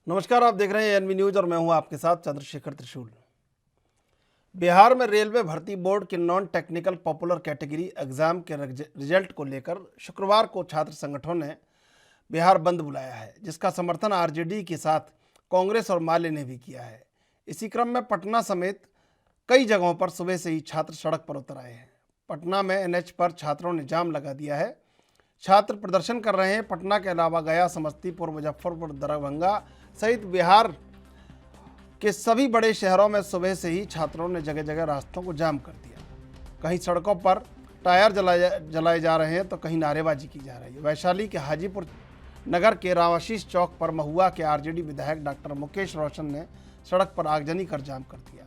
नमस्कार, आप देख रहे हैं एनवी न्यूज और मैं हूं आपके साथ चंद्रशेखर त्रिशूल। बिहार में रेलवे भर्ती बोर्ड के non technical popular category exam के रिजल्ट को लेकर शुक्रवार को छात्र संगठनों ने बिहार बंद बुलाया है, जिसका समर्थन आरजेडी के साथ कांग्रेस और माले ने भी किया है। इसी क्रम में पटना समेत कई जगहों पर सुबह से ही छात्र सड़क पर उतर आए हैं। पटना में एनएच पर छात्रों ने जाम लगा दिया है। छात्र प्रदर्शन कर रहे हैं। पटना के अलावा गया, समस्तीपुर, मुजफ्फरपुर, दरभंगा सहित बिहार के सभी बड़े शहरों में सुबह से ही छात्रों ने जगह जगह रास्तों को जाम कर दिया। कहीं सड़कों पर टायर जलाए जा रहे हैं तो कहीं नारेबाजी की जा रही है। वैशाली के हाजीपुर नगर के रावाशीष चौक पर महुआ के आरजेडी विधायक डॉक्टर मुकेश रोशन ने सड़क पर आगजनी कर जाम कर दिया।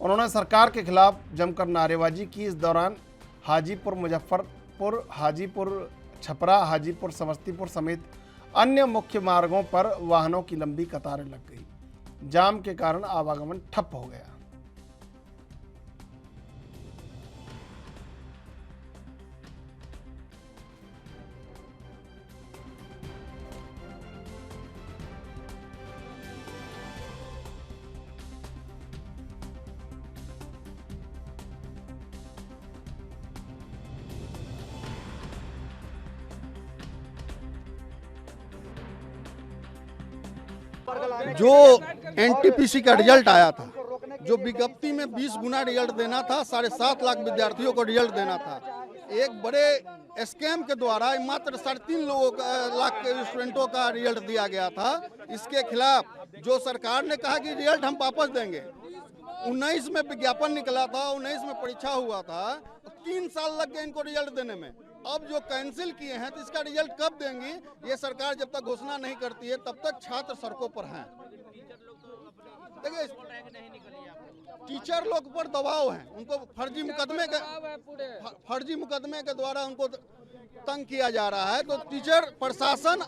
उन्होंने सरकार के खिलाफ जमकर नारेबाजी की। इस दौरान हाजीपुर, मुजफ्फरपुर, हाजीपुर छपरा, हाजीपुर समस्तीपुर समेत अन्य मुख्य मार्गों पर वाहनों की लंबी कतारें लग गई। जाम के कारण आवागमन ठप हो गया। जो एनटीपीसी का रिजल्ट आया था, जो विज्ञप्ति में 20 गुना रिजल्ट देना था, 7.5 लाख विद्यार्थियों को रिजल्ट देना था, एक बड़े स्कैम के द्वारा मात्र 3.5 लाख स्टूडेंटों का रिजल्ट दिया गया था। इसके खिलाफ जो सरकार ने कहा कि रिजल्ट हम वापस देंगे, 19 में विज्ञापन निकला था, 19 में परीक्षा हुआ था, 3 साल लग गए इनको रिजल्ट देने में। अब जो कैंसिल किए हैं तो इसका रिजल्ट कब देंगी, ये सरकार जब तक घोषणा नहीं करती है तब तक छात्र सड़कों पर हैं। देखिए, टीचर लोग पर दबाव है, उनको फर्जी मुकदमे के द्वारा उनको तंग किया जा रहा है। तो टीचर प्रशासन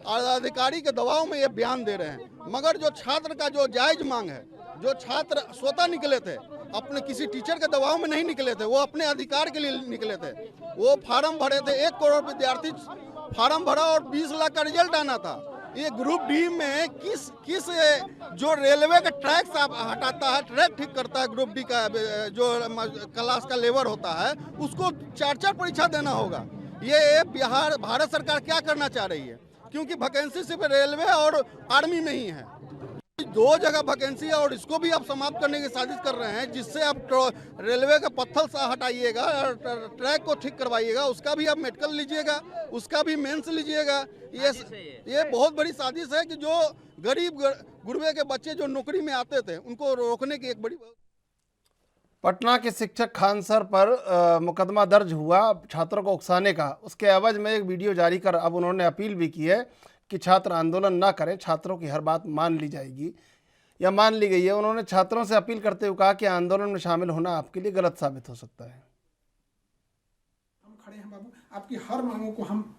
और अधिकारी के दबाव में ये बयान दे रहे हैं। मगर जो छात्र का जो जायज मांग है, जो छात्र स्वतः निकले थे, अपने किसी टीचर के दबाव में नहीं निकले थे, वो अपने अधिकार के लिए निकले थे। वो फार्म भरे थे, 1 करोड़ विद्यार्थी फार्म भरा और 20 लाख का रिजल्ट आना था। ये ग्रुप डी में किस जो रेलवे का ट्रैक हटाता है, ट्रैक ठीक करता है, ग्रुप डी का जो क्लास का लेबर होता है, उसको 4 परीक्षा देना होगा। ये बिहार भारत सरकार क्या करना चाह रही है? क्योंकि वैकेंसी सिर्फ रेलवे और आर्मी में ही है। 2 जगह वैकेंसी है और इसको भी आप समाप्त करने की साजिश कर रहे हैं, जिससे आप रेलवे का पत्थर सा हटाइएगा, ट्रैक को ठीक करवाइएगा, उसका भी आप मेडिकल लीजिएगा, उसका भी मेंस लीजिएगा। ये बहुत बड़ी साजिश है कि जो गरीब गुरबे के बच्चे जो नौकरी में आते थे उनको रोकने की एक बड़ी। पटना के शिक्षक खान सर पर मुकदमा दर्ज हुआ छात्रों को उकसाने का। उसके एवज में एक वीडियो जारी कर अब उन्होंने अपील भी की है कि छात्र आंदोलन ना करें, छात्रों की हर बात मान ली जाएगी या मान ली गई है। उन्होंने छात्रों से अपील करते हुए कहा कि आंदोलन में शामिल होना आपके लिए गलत साबित हो सकता है। हम खड़े हैं बाबू, आपकी हर मांगों को हम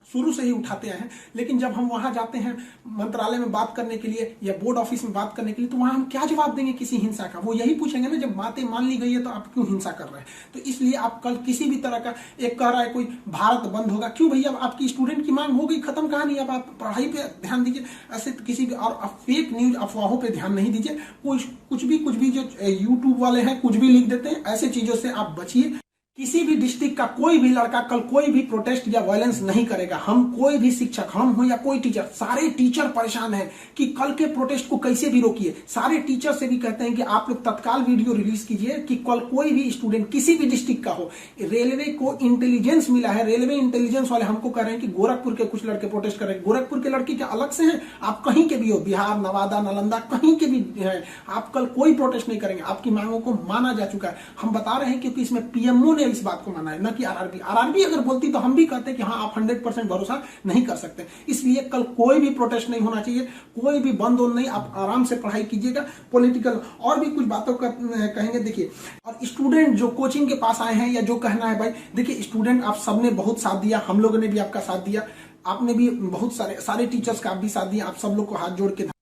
शुरू से ही उठाते आए हैं, लेकिन जब हम वहां जाते हैं मंत्रालय में बात करने के लिए या बोर्ड ऑफिस में बात करने के लिए, तो वहां हम क्या जवाब देंगे किसी हिंसा का? वो यही पूछेंगे ना, जब बातें मान ली गई है तो आप क्यों हिंसा कर रहे हैं? तो इसलिए आप कल किसी भी तरह का, एक कह रहा है कोई भारत बंद होगा, क्यों भैया? आपकी स्टूडेंट की मांग हो गई, खत्म कहानी। अब आप पढ़ाई पे ध्यान दीजिए, ऐसे किसी भी और फेक न्यूज अफवाहों पे ध्यान नहीं दीजिए। कुछ भी जो यूट्यूब वाले हैं कुछ भी लिख देते हैं, ऐसे चीजों से आप बचिए। किसी भी डिस्ट्रिक्ट का कोई भी लड़का कल कोई भी प्रोटेस्ट या वायलेंस नहीं करेगा। हम कोई भी शिक्षक, हम हो या कोई टीचर, सारे टीचर परेशान हैं कि कल के प्रोटेस्ट को कैसे भी रोकिए। सारे टीचर से भी कहते हैं कि आप लोग तत्काल वीडियो रिलीज कीजिए कि कल कोई भी स्टूडेंट किसी भी डिस्ट्रिक्ट का हो। रेलवे को इंटेलिजेंस मिला है, रेलवे इंटेलिजेंस वाले हमको कह रहे हैं कि गोरखपुर के कुछ लड़के प्रोटेस्ट कर रहे हैं। गोरखपुर के लड़के क्या अलग से हैं? आप कहीं के भी हो, बिहार, नवादा, नालंदा, कहीं के भी हैं, आप कल कोई प्रोटेस्ट नहीं करेंगे। आपकी मांगों को माना जा चुका है। हम बता रहे हैं क्योंकि इसमें पीएमओ ने इस बात को माना है, न कि आरआरबी अगर बोलती तो हम भी कहते कि हाँ, आप 100% भरोसा नहीं कर सकते। इसलिए कल कोई भी प्रोटेस्ट नहीं होना चाहिए, कोई भी बंद नहीं। आप आराम से पढ़ाई कीजिएगा। पॉलिटिकल और भी कुछ बातों का कहेंगे। देखिए, और स्टूडेंट जो कोचिंग के पास आए हैं या जो कहना है, भाई देखिए, स्टूडेंट आप सबने बहुत साथ दिया, हम लोगों ने भी आपका साथ दिया, आपने भी बहुत सारे टीचर्स का आप भी साथ दिया। आप सब लोग को हाथ जोड़ के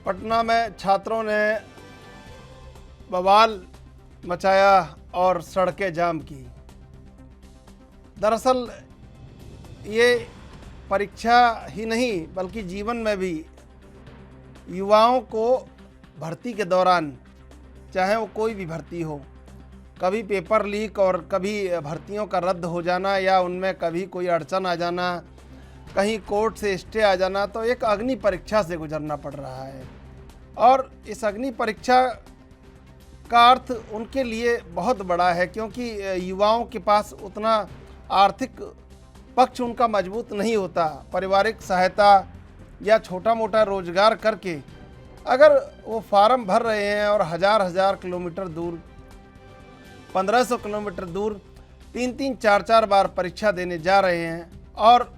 पटना में छात्रों ने बवाल मचाया और सड़कें जाम की। दरअसल ये परीक्षा ही नहीं बल्कि जीवन में भी युवाओं को भर्ती के दौरान, चाहे वो कोई भी भर्ती हो, कभी पेपर लीक और कभी भर्तियों का रद्द हो जाना या उनमें कभी कोई अड़चन आ जाना, कहीं कोर्ट से स्टे आ जाना, तो एक अग्नि परीक्षा से गुजरना पड़ रहा है। और इस अग्नि परीक्षा का अर्थ उनके लिए बहुत बड़ा है, क्योंकि युवाओं के पास उतना आर्थिक पक्ष उनका मजबूत नहीं होता। पारिवारिक सहायता या छोटा मोटा रोजगार करके अगर वो फार्म भर रहे हैं और हज़ार किलोमीटर दूर, 1500 किलोमीटर दूर 3-3, 4-4 बार परीक्षा देने जा रहे हैं, और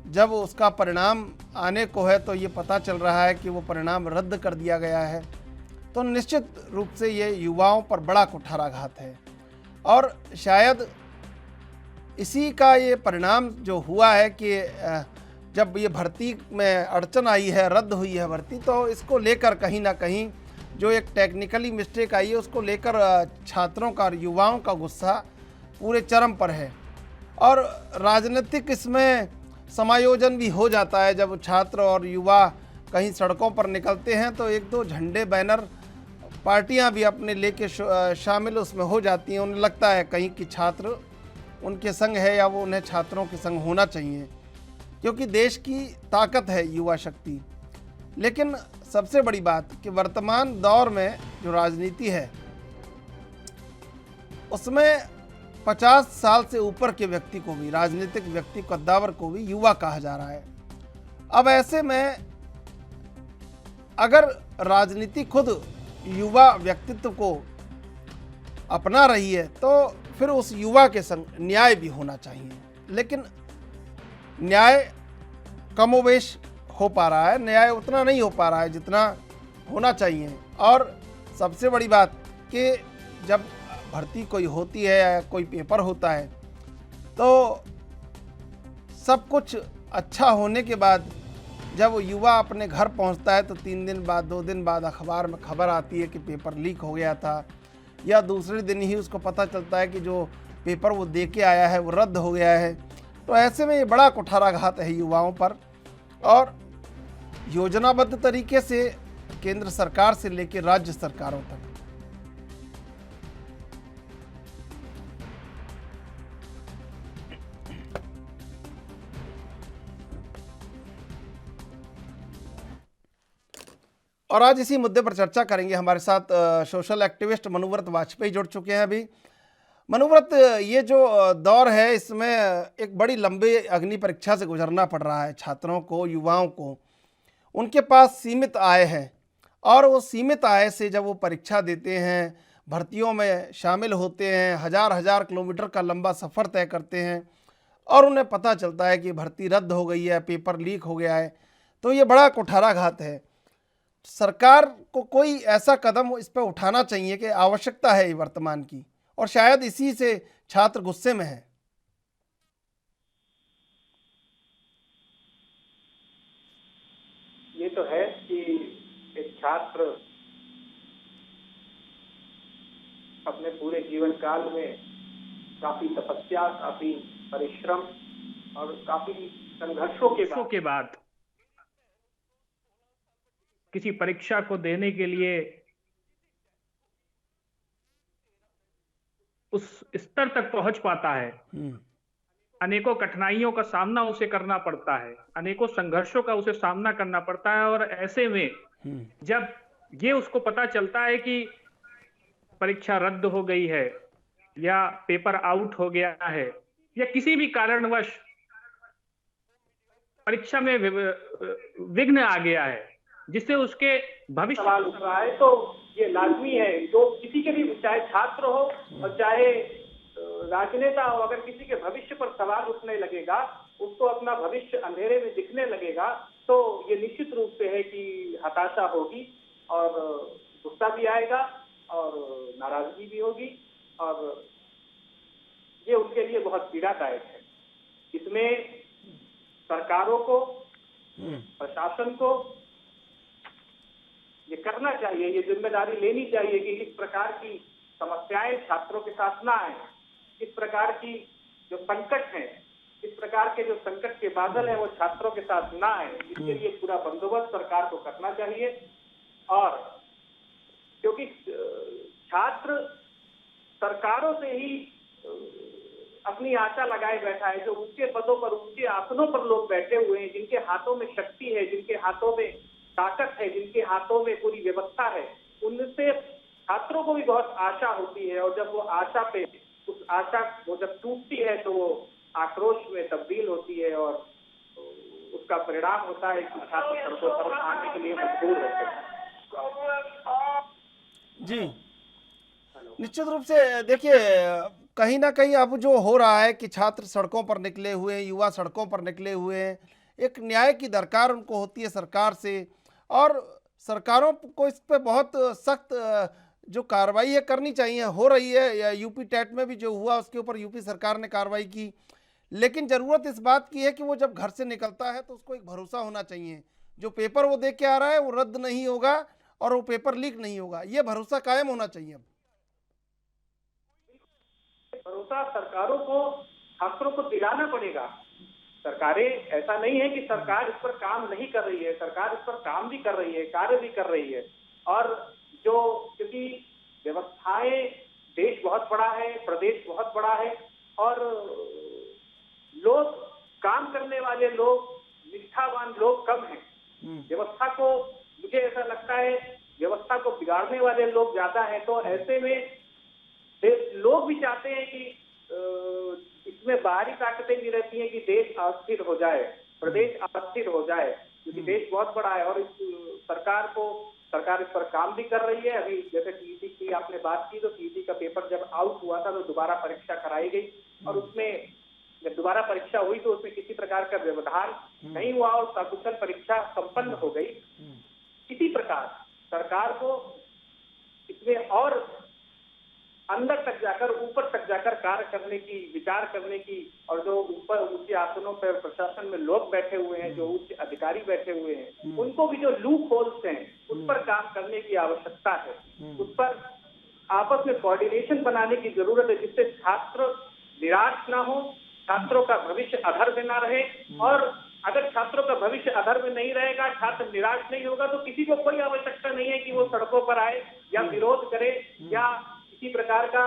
जब उसका परिणाम आने को है तो ये पता चल रहा है कि वो परिणाम रद्द कर दिया गया है, तो निश्चित रूप से ये युवाओं पर बड़ा कुठाराघात है। और शायद इसी का ये परिणाम जो हुआ है कि जब ये भर्ती में अड़चन आई है, रद्द हुई है भर्ती, तो इसको लेकर कहीं ना कहीं जो एक टेक्निकली मिस्टेक आई है उसको लेकर छात्रों का और युवाओं का गुस्सा पूरे चरम पर है। और राजनीतिक इसमें समायोजन भी हो जाता है। जब छात्र और युवा कहीं सड़कों पर निकलते हैं तो एक दो झंडे, बैनर, पार्टियां भी अपने लेके शामिल उसमें हो जाती हैं। उन्हें लगता है कहीं कि छात्र उनके संग है या वो उन्हें छात्रों के संग होना चाहिए, क्योंकि देश की ताकत है युवा शक्ति। लेकिन सबसे बड़ी बात कि वर्तमान दौर में जो राजनीति है उसमें 50 साल से ऊपर के व्यक्ति को भी, राजनीतिक व्यक्ति, कद्दावर को भी युवा कहा जा रहा है। अब ऐसे में अगर राजनीति खुद युवा व्यक्तित्व को अपना रही है तो फिर उस युवा के संग न्याय भी होना चाहिए। लेकिन न्याय कमोवेश हो पा रहा है, न्याय उतना नहीं हो पा रहा है जितना होना चाहिए। और सबसे बड़ी बात कि जब भर्ती कोई होती है या कोई पेपर होता है तो सब कुछ अच्छा होने के बाद जब वो युवा अपने घर पहुंचता है तो 3 दिन बाद, 2 दिन बाद अखबार में खबर आती है कि पेपर लीक हो गया था, या दूसरे दिन ही उसको पता चलता है कि जो पेपर वो दे के आया है वो रद्द हो गया है। तो ऐसे में ये बड़ा कुठाराघात है युवाओं पर। और योजनाबद्ध तरीके से केंद्र सरकार से लेकर राज्य सरकारों तक और आज इसी मुद्दे पर चर्चा करेंगे। हमारे साथ सोशल एक्टिविस्ट मनुव्रत वाजपेयी जुड़ चुके हैं अभी। मनुव्रत, ये जो दौर है इसमें एक बड़ी लंबी अग्नि परीक्षा से गुजरना पड़ रहा है छात्रों को, युवाओं को। उनके पास सीमित आय है और वो सीमित आय से जब वो परीक्षा देते हैं, भर्तियों में शामिल होते हैं, हज़ार किलोमीटर का लंबा सफ़र तय करते हैं और उन्हें पता चलता है कि भर्ती रद्द हो गई है, पेपर लीक हो गया है, तो ये बड़ा कुठाराघात है। सरकार को कोई ऐसा कदम इस पर उठाना चाहिए कि आवश्यकता है वर्तमान की, और शायद इसी से छात्र गुस्से में है। ये तो है कि एक छात्र अपने पूरे जीवन काल में काफी तपस्या, काफी परिश्रम और काफी संघर्षों के बाद किसी परीक्षा को देने के लिए उस स्तर तक पहुंच पाता है। अनेकों कठिनाइयों का सामना उसे करना पड़ता है, अनेकों संघर्षों का उसे सामना करना पड़ता है। और ऐसे में जब ये उसको पता चलता है कि परीक्षा रद्द हो गई है या पेपर आउट हो गया है या किसी भी कारणवश परीक्षा में विघ्न आ गया है जिससे उसके भविष्य सवाल उठ रहा है, तो ये लाजमी है जो किसी के भी, चाहे छात्र हो और चाहे राजनेता हो, अगर किसी के भविष्य पर सवाल उठने लगेगा, उसको अपना भविष्य अंधेरे में दिखने लगेगा, तो ये निश्चित रूप से है कि हताशा होगी और गुस्सा भी आएगा और नाराजगी भी होगी, और ये उसके लिए बहुत पीड़ादायक है। इसमें सरकारों को, प्रशासन को ये करना चाहिए, ये जिम्मेदारी लेनी चाहिए कि इस प्रकार की समस्याएं छात्रों के साथ ना आए, इस प्रकार की जो संकट हैं, इस प्रकार के जो संकट के बादल है वो छात्रों के साथ ना आए, इसके लिए पूरा बंदोबस्त सरकार को करना चाहिए। और क्योंकि छात्र सरकारों से ही अपनी आशा लगाए बैठा है, जो ऊंचे पदों पर, ऊंचे आसनों पर लोग बैठे हुए हैं, जिनके हाथों में शक्ति है, जिनके हाथों में ताकत है, जिनके हाथों में पूरी व्यवस्था है, उनसे छात्रों को भी बहुत आशा होती है। और जब वो आशा पे, उस आशा वो जब टूटती है तो वो आक्रोश में तब्दील होती है और उसका परिणाम होता है कि छात्र सड़कों पर आने के लिए मजबूर होते हैं। जी, निश्चित रूप से देखिए, कहीं ना कहीं अब जो हो रहा है कि छात्र सड़कों पर निकले हुए हैं, युवा सड़कों पर निकले हुए हैं, एक न्याय की दरकार उनको होती है सरकार से, और सरकारों को इस पे बहुत सख्त जो कार्रवाई है करनी चाहिए, हो रही है। या यूपी टेट में भी जो हुआ उसके ऊपर यूपी सरकार ने कार्रवाई की, लेकिन ज़रूरत इस बात की है कि वो जब घर से निकलता है तो उसको एक भरोसा होना चाहिए, जो पेपर वो दे के आ रहा है वो रद्द नहीं होगा और वो पेपर लीक नहीं होगा, ये भरोसा कायम होना चाहिए। अब भरोसा सरकारों को छात्रों को दिलाना पड़ेगा। सरकारें, ऐसा नहीं है कि सरकार इस पर काम नहीं कर रही है, सरकार इस पर काम भी कर रही है, कार्य भी कर रही है। और जो, क्योंकि व्यवस्थाएं, देश बहुत बड़ा है, प्रदेश बहुत बड़ा है, और लोग, काम करने वाले लोग, निष्ठावान लोग कम हैं। व्यवस्था को, मुझे ऐसा लगता है, व्यवस्था को बिगाड़ने वाले लोग ज्यादा हैं। तो ऐसे में लोग भी चाहते हैं कि इसमें बाहरी ताकतें भी रहती हैं कि देश अस्थिर हो जाए, प्रदेश अस्थिर हो जाए, क्योंकि देश बहुत बड़ा है। और सरकार इस पर काम भी कर रही है। अभी जैसे टीईटी की आपने बात की, तो टीईटी का पेपर जब आउट हुआ था तो दोबारा परीक्षा कराई गई, और उसमें जब दोबारा परीक्षा हुई तो उसमें किसी प्रकार का व्यवधान नहीं हुआ और सकुशल परीक्षा संपन्न हो गई। इसी प्रकार सरकार को इसमें और अंदर तक जाकर, ऊपर तक जाकर कार्य करने की, विचार करने की, और जो ऊपर ऊंचे आसनों पर प्रशासन में लोग बैठे हुए हैं, जो उच्च अधिकारी बैठे हुए हैं, उनको भी जो लूप होल्स हैं उस पर काम करने की आवश्यकता है। उस पर आपस में कोऑर्डिनेशन बनाने की जरूरत है, जिससे छात्र निराश ना हो, छात्रों का भविष्य अधर में ना रहे। और अगर छात्रों का भविष्य अधर में नहीं रहेगा, छात्र निराश नहीं होगा, तो किसी को कोई आवश्यकता नहीं है कि वो सड़कों पर आए या विरोध करे या किसी प्रकार का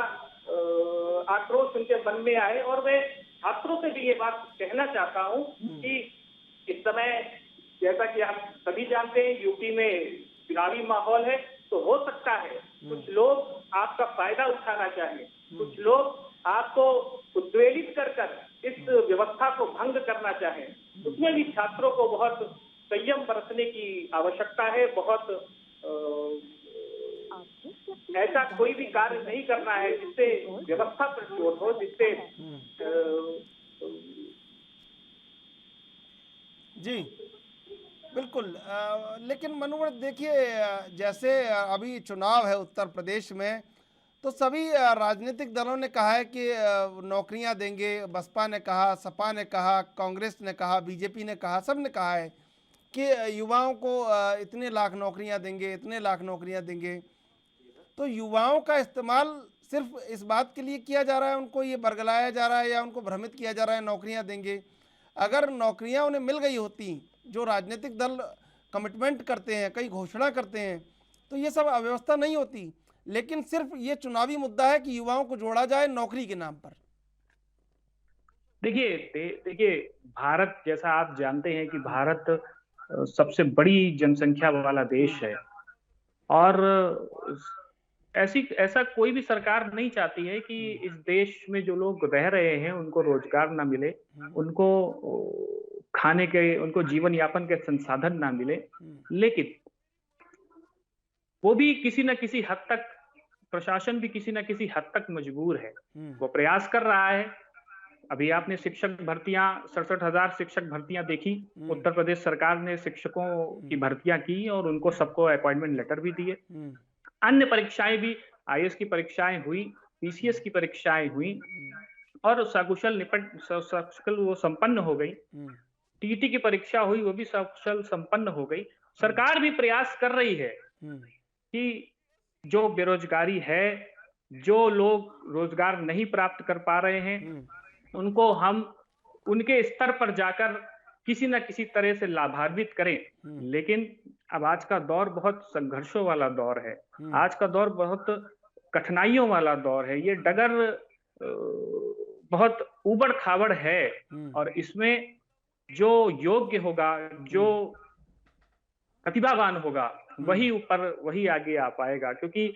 आक्रोश उनके मन में आए। और मैं छात्रों से भी ये बात कहना चाहता हूं कि इस समय, जैसा कि आप सभी जानते हैं, यूपी में चुनावी माहौल है, तो हो सकता है कुछ लोग आपका फायदा उठाना चाहें, कुछ लोग आपको उद्वेलित कर इस व्यवस्था को भंग करना चाहें। उसमें भी छात्रों को बहुत संयम बरतने की आवश्यकता है। बहुत ऐसा कोई भी कार्य नहीं करना है जिससे व्यवस्था पर चोट हो, जिससे जी बिल्कुल। लेकिन मनोहर देखिए, जैसे अभी चुनाव है उत्तर प्रदेश में, तो सभी राजनीतिक दलों ने कहा है कि नौकरियां देंगे। बसपा ने कहा, सपा ने कहा, कांग्रेस ने कहा, बीजेपी ने कहा, सब ने कहा है कि युवाओं को इतने लाख नौकरियां देंगे, इतने लाख नौकरियां देंगे। तो युवाओं का इस्तेमाल सिर्फ इस बात के लिए किया जा रहा है, उनको ये बरगलाया जा रहा है या उनको भ्रमित किया जा रहा है नौकरियां देंगे। अगर नौकरियां उन्हें मिल गई होती, जो राजनीतिक दल कमिटमेंट करते हैं, कई घोषणा करते हैं, तो ये सब अव्यवस्था नहीं होती। लेकिन सिर्फ ये चुनावी मुद्दा है कि युवाओं को जोड़ा जाए नौकरी के नाम पर। देखिए, भारत, जैसा आप जानते हैं कि भारत सबसे बड़ी जनसंख्या वाला देश है, और ऐसा कोई भी सरकार नहीं चाहती है कि इस देश में जो लोग रह रहे हैं उनको रोजगार ना मिले, उनको खाने के, उनको जीवन यापन के संसाधन ना मिले। लेकिन वो भी किसी न किसी हद तक, प्रशासन भी किसी न किसी हद तक मजबूर है। वो प्रयास कर रहा है। अभी आपने शिक्षक भर्तियां, 67,000 शिक्षक भर्तियां देखी। उत्तर प्रदेश सरकार ने शिक्षकों की भर्तियां की और उनको सबको अपॉइंटमेंट लेटर भी दिए। अन्य परीक्षाएं भी, आईएएस की परीक्षाएं हुई, पीसीएस की परीक्षाएं हुई और सकुशल वो संपन्न हो गई। टीटी की परीक्षा हुई, वो भी सकुशल संपन्न हो गई। सरकार भी प्रयास कर रही है कि जो बेरोजगारी है, जो लोग रोजगार नहीं प्राप्त कर पा रहे हैं, उनको हम उनके स्तर पर जाकर किसी न किसी तरह से लाभान्वित करें। लेकिन अब आज का दौर बहुत संघर्षों वाला दौर है। आज का दौर बहुत कठिनाइयों वाला दौर है। ये डगर बहुत ऊबड़-खाबड़ है और इसमें जो योग्य होगा, जो प्रतिभावान होगा, वही आगे आ पाएगा। क्योंकि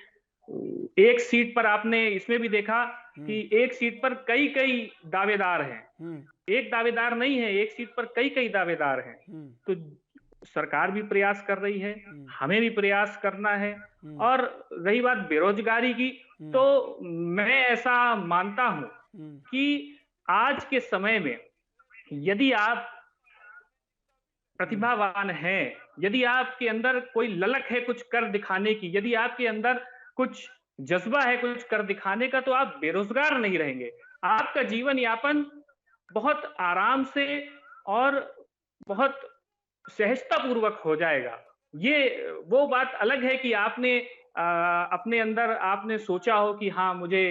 एक सीट पर आपने इसमें भी देखा कि एक सीट पर कई-कई दावेदार हैं। एक दावेदार नहीं है, एक सीट पर कई-कई दावेदार हैं। तो सरकार भी प्रयास कर रही है, हमें भी प्रयास करना है। और रही बात बेरोजगारी की, तो मैं ऐसा मानता हूं कि आज के समय में यदि आप प्रतिभावान हैं, यदि आपके अंदर कोई ललक है कुछ कर दिखाने की, यदि आपके अंदर कुछ जज्बा है कुछ कर दिखाने का, तो आप बेरोजगार नहीं रहेंगे। आपका जीवन यापन बहुत आराम से और बहुत सहजता पूर्वक हो जाएगा। ये वो बात अलग है कि आपने अपने अंदर आपने सोचा हो कि हाँ, मुझे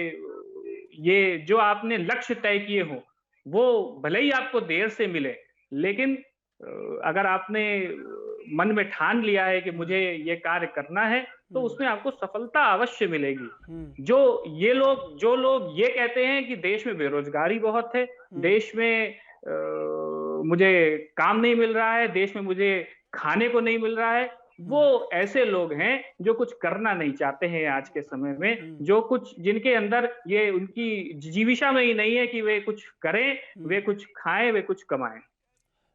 ये जो आपने लक्ष्य तय किए हो, वो भले ही आपको देर से मिले, लेकिन अगर आपने मन में ठान लिया है कि मुझे ये कार्य करना है, तो उसमें आपको सफलता अवश्य मिलेगी। जो लोग ये कहते हैं कि देश में बेरोजगारी बहुत है, देश में मुझे काम नहीं मिल रहा है, देश में मुझे खाने को नहीं मिल रहा है, वो ऐसे लोग हैं जो कुछ करना नहीं चाहते हैं आज के समय में, जो कुछ जिनके अंदर ये उनकी जिजीविषा में ही नहीं है कि वे कुछ करें, वे कुछ खाएं, वे कुछ कमाएं।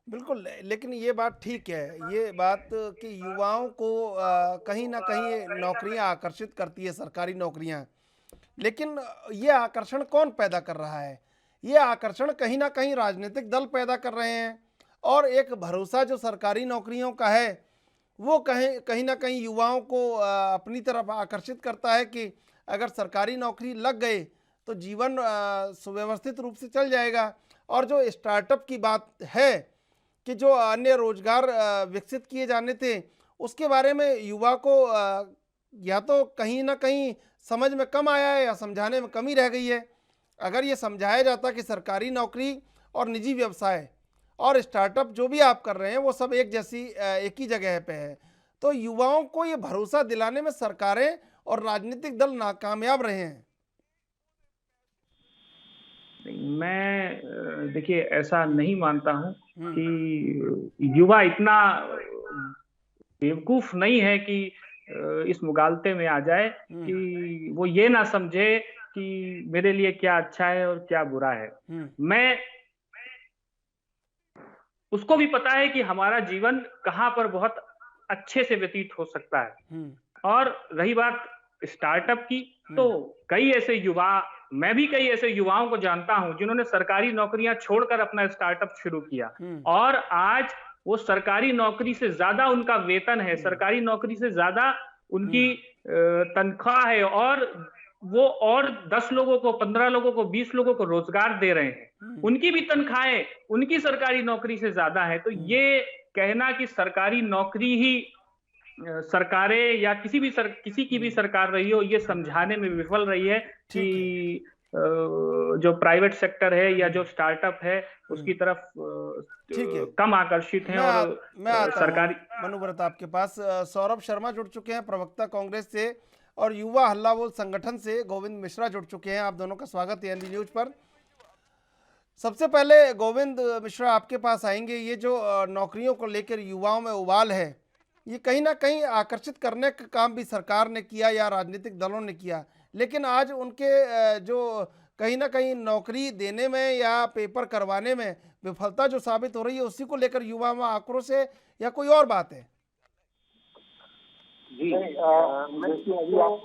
बिल्कुल, लेकिन ये बात ठीक है, ये बात कि युवाओं को कहीं न कहीं नौकरियां आकर्षित करती है, सरकारी नौकरियां। लेकिन ये आकर्षण कौन पैदा कर रहा है? ये आकर्षण कहीं न कहीं राजनीतिक दल पैदा कर रहे हैं और एक भरोसा जो सरकारी नौकरियों का है, वो कहीं न कहीं युवाओं को अपनी तरफ आकर्षित करता है कि अगर सरकारी नौकरी लग गए तो जीवन सुव्यवस्थित रूप से चल जाएगा। और जो स्टार्टअप की बात है कि जो अन्य रोजगार विकसित किए जाने थे, उसके बारे में युवा को या तो कहीं ना कहीं समझ में कम आया है या समझाने में कमी रह गई है। अगर ये समझाया जाता कि सरकारी नौकरी और निजी व्यवसाय और स्टार्टअप जो भी आप कर रहे हैं वो सब एक ही जगह पे है, तो युवाओं को ये भरोसा दिलाने में सरकारें और राजनीतिक दल नाकामयाब रहे हैं। मैं देखिए ऐसा नहीं मानता हूं कि युवा इतना बेवकूफ नहीं है कि इस मुगालते में आ जाए कि वो ये ना समझे कि मेरे लिए क्या अच्छा है और क्या बुरा है। मैं उसको भी पता है कि हमारा जीवन कहां पर बहुत अच्छे से व्यतीत हो सकता है। और रही बात स्टार्टअप की, तो मैं भी कई ऐसे युवाओं को जानता हूं जिन्होंने सरकारी नौकरियां छोड़कर अपना स्टार्टअप शुरू किया और आज वो सरकारी नौकरी से ज्यादा उनका वेतन है, सरकारी नौकरी से ज्यादा उनकी तनख्वाह है और वो और 10 लोगों को, 15 लोगों को, 20 लोगों को रोजगार दे रहे हैं। उनकी भी तनख्वाहें उनकी सरकारी नौकरी से ज्यादा है। तो ये कहना कि सरकारी नौकरी ही सरकारें या किसी की भी सरकार रही हो, ये समझाने में विफल रही है कि जो प्राइवेट सेक्टर है या जो स्टार्टअप है उसकी तरफ कम आकर्षित है। और मैं सरकारी मनुव्रत आपके पास सौरभ शर्मा जुड़ चुके हैं प्रवक्ता कांग्रेस से, और युवा हल्ला बोल संगठन से गोविंद मिश्रा जुड़ चुके हैं। आप दोनों का स्वागत है एनडी न्यूज पर। सबसे पहले गोविंद मिश्रा आपके पास आएंगे। ये जो नौकरियों को लेकर युवाओं में उबाल है, ये कहीं ना कहीं आकर्षित करने का काम भी सरकार ने किया या राजनीतिक दलों ने किया, लेकिन आज उनके जो कहीं ना कहीं नौकरी देने में या पेपर करवाने में विफलता जो साबित हो रही है, उसी को लेकर युवा में आक्रोश है या कोई और बात है? जी अभी आप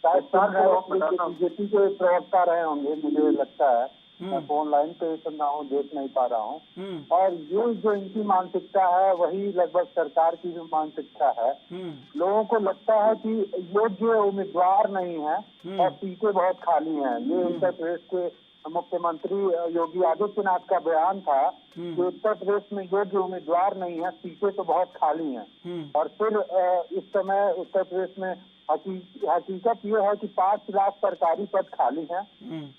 बीजेपी के प्रवक्ता रहे होंगे, मुझे लगता है। मैं ऑनलाइन पे सुन रहा हूँ, देख नहीं पा रहा हूँ। और ये जो इनकी मानसिकता है वही लगभग सरकार की भी मानसिकता है। लोगों को लगता है कि योग्य उम्मीदवार नहीं है और सीटें बहुत खाली हैं। ये उत्तर प्रदेश के मुख्यमंत्री योगी आदित्यनाथ का बयान था कि उत्तर प्रदेश में योग्य उम्मीदवार नहीं है, सीटें तो बहुत खाली हैं। और फिर इस समय उत्तर प्रदेश में हकीकत ये है कि 5 लाख सरकारी पद खाली हैं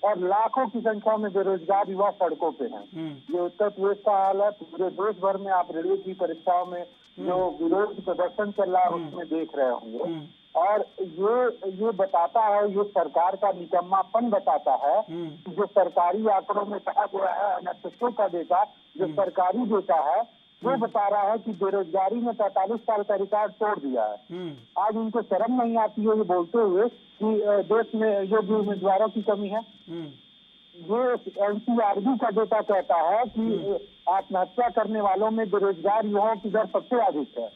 और लाखों की संख्या में बेरोजगार युवा सड़कों पे हैं। ये उत्तर प्रदेश का हाल है। पूरे देश भर में आप रेलवे की परीक्षाओं में जो विरोध प्रदर्शन चल रहा है उसमें देख रहे होंगे। और ये बताता है, ये सरकार का निकम्मापन बताता है कि जो सरकारी आंकड़ों में कहा गया है एनएसएसओ का डेटा, जो सरकारी डेटा है वो बता रहा है कि बेरोजगारी में 45 साल का रिकॉर्ड तोड़ दिया है। आज इनको शर्म नहीं आती है ये बोलते हुए कि देश में योग्य उम्मीदवारों की कमी है। ये एनसीआरबी का डेटा कहता है कि आत्महत्या करने वालों में बेरोजगार युवाओं की दर सबसे अधिक है।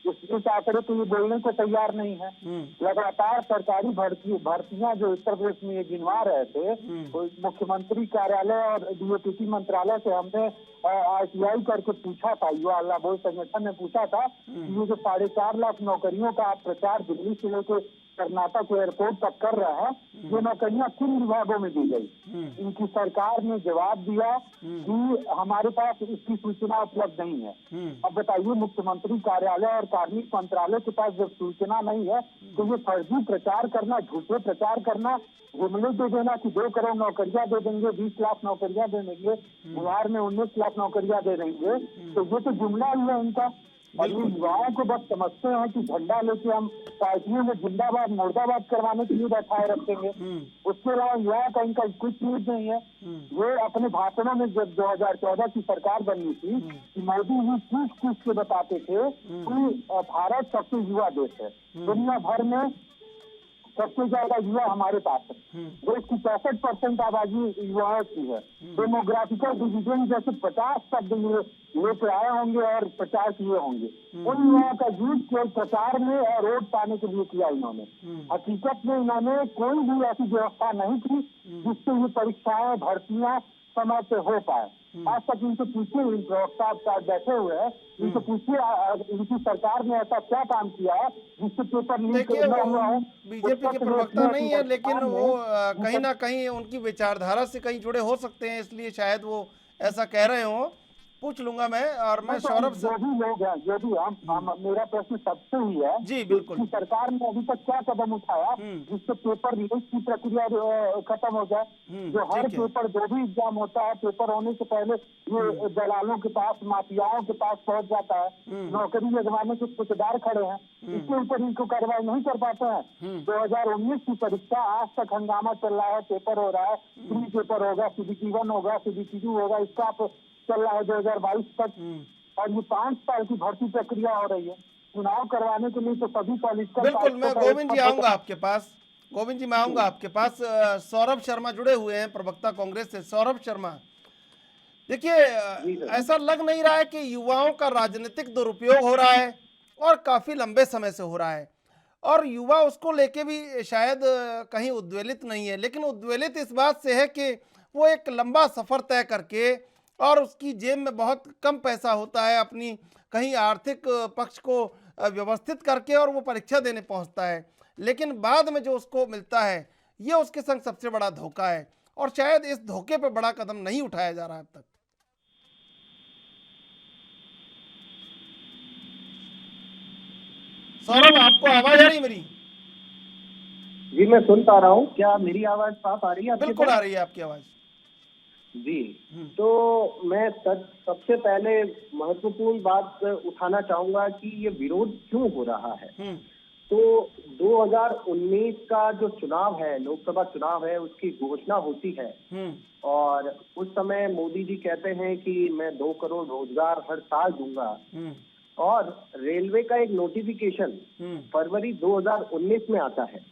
इस आंकड़े तो ये बोलने को तैयार नहीं है। लगातार सरकारी भर्तियां जो उत्तर प्रदेश में ये गिनवा रहे थे, मुख्यमंत्री कार्यालय और डीओपीटी मंत्रालय से हमने आरटीआई करके पूछा था, युवा अल्लाह संगठन ने पूछा था कि ये जो 4.5 लाख नौकरियों का आप प्रचार दिल्ली से लेकर कर्नाटक एयरपोर्ट तक कर रहे हैं, ये नौकरियां किन विभागों में दी गई? इनकी सरकार ने जवाब दिया कि हमारे पास इसकी सूचना उपलब्ध नहीं है। अब बताइए, मुख्यमंत्री कार्यालय और कार्मिक मंत्रालय के पास जब सूचना नहीं है तो ये फर्जी प्रचार करना, झूठे प्रचार करना, जुमले दे देना कि 2 करोड़ नौकरियां दे देंगे, 20 लाख नौकरियां दे देंगे, बिहार में 19 लाख नौकरियां दे देंगे, तो ये तो जुमला ही है इनका। और ये युवाओं को बस समझते हैं कि झंडा लेके हम पार्टियों में जिंदाबाद मुर्दाबाद करवाने के लिए बैठाए रखेंगे। उसके अलावा युवाओं का इनका कुछ न्यूज नहीं है। ये अपने भाषणों में जब 2014 की सरकार बनी थी कि मोदी जी पूछ के बताते थे कि भारत सबसे युवा देश है, दुनिया भर में सबसे ज्यादा युवा हमारे पास है। देश की 65% आबादी युवाओं की है। डेमोग्राफिकल डिवीजन जैसे 50 शब्द लेके आए होंगे और प्रचार किए होंगे। उन युवाओं का यूज केवल प्रचार में और वोट पाने के लिए किया इन्होंने। हकीकत में इन्होंने कोई भी ऐसी व्यवस्था नहीं की जिससे ये परीक्षाएं, भर्तियां समय से हो पाए। आज तक इनसे पूछिए, इन प्रवक्ता बैठे हुए हैं, इनसे पूछिए इनकी सरकार ने ऐसा क्या काम किया है जिससे पेपर लीक न हुआ है। बीजेपी के प्रवक्ता नहीं है, लेकिन वो कहीं ना कहीं उनकी विचारधारा से कहीं जुड़े हो सकते हैं, इसलिए शायद वो ऐसा कह रहे हो। पूछ लूंगा मैं। और मैं सौरभ से, जो भी लोग हैं, जो भी हम मेरा प्रश्न सबसे ही है जी बिल्कुल, कि सरकार ने अभी तक क्या कदम उठाया जिससे पेपर लीक की प्रक्रिया खत्म हो जाए। जो हर पेपर, जो भी एग्जाम होता है, पेपर होने से पहले ये दलालों के पास, माफियाओं के पास पहुंच जाता है। नौकरी लगवाने के ठेकेदार खड़े हैं, इसके ऊपर इनको कार्रवाई नहीं कर पाते हैं। 2019 की परीक्षा आज तक हंगामा चल रहा है, पेपर हो रहा है, प्री पेपर होगा, CBT 1 होगा, CBT 2 होगा, इसका चल रहा है 2022 तक। और ये 5 साल की भर्ती प्रक्रिया हो रही है। चुनाव करवाने के लिए तो सभी पॉलिटिकल, बिल्कुल। मैं गोविंद जी आऊंगा आपके पास, गोविंद जी मैं आऊंगा आपके पास। सौरभ शर्मा जुड़े हुए हैं, प्रवक्ता कांग्रेस से। सौरभ शर्मा, देखिए, ऐसा लग नहीं रहा है कि युवाओं का राजनीतिक दुरुपयोग हो रहा है और काफी लंबे समय से हो रहा है, और युवा उसको लेके भी शायद कहीं उद्वेलित नहीं है, लेकिन उद्वेलित इस बात से है कि वो एक लंबा सफर तय करके, और उसकी जेब में बहुत कम पैसा होता है, अपनी कहीं आर्थिक पक्ष को व्यवस्थित करके, और वो परीक्षा देने पहुंचता है, लेकिन बाद में जो उसको मिलता है ये उसके संग सबसे बड़ा धोखा है, और शायद इस धोखे पे बड़ा कदम नहीं उठाया जा रहा है अब तक। सौरभ, आपको आवाज आ रही मेरी? जी मैं सुन पा रहा हूँ। क्या मेरी आवाज साफ आ रही है? बिल्कुल आ रही है आपकी आवाज जी। तो मैं सबसे पहले महत्वपूर्ण बात उठाना चाहूंगा कि ये विरोध क्यों हो रहा है। तो 2019 का जो चुनाव है, लोकसभा चुनाव है, उसकी घोषणा होती है और उस समय मोदी जी कहते हैं कि मैं 2 करोड़ रोजगार हर साल दूंगा, और रेलवे का एक नोटिफिकेशन फरवरी 2019 में आता है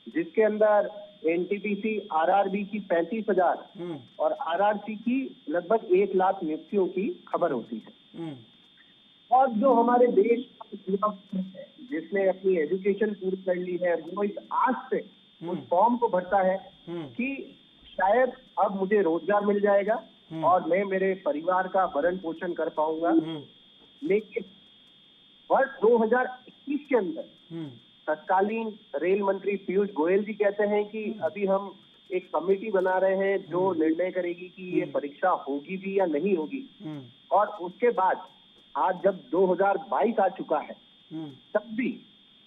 जिसके अंदर NTPC RRB की 35,000 और RRC की लगभग 1 लाख नियुक्तियों की खबर होती है। और जो हमारे देश का जिसने अपनी एजुकेशन पूरी कर ली है, वो इस आस से उस फॉर्म को भरता है कि शायद अब मुझे रोजगार मिल जाएगा और मैं मेरे परिवार का भरण पोषण कर पाऊंगा। लेकिन वर्ष 2021 के अंदर तत्कालीन रेल मंत्री पीयूष गोयल जी कहते हैं कि अभी हम एक कमेटी बना रहे हैं जो निर्णय करेगी कि ये परीक्षा होगी भी या नहीं होगी। और उसके बाद आज जब 2022 आ चुका है, तब भी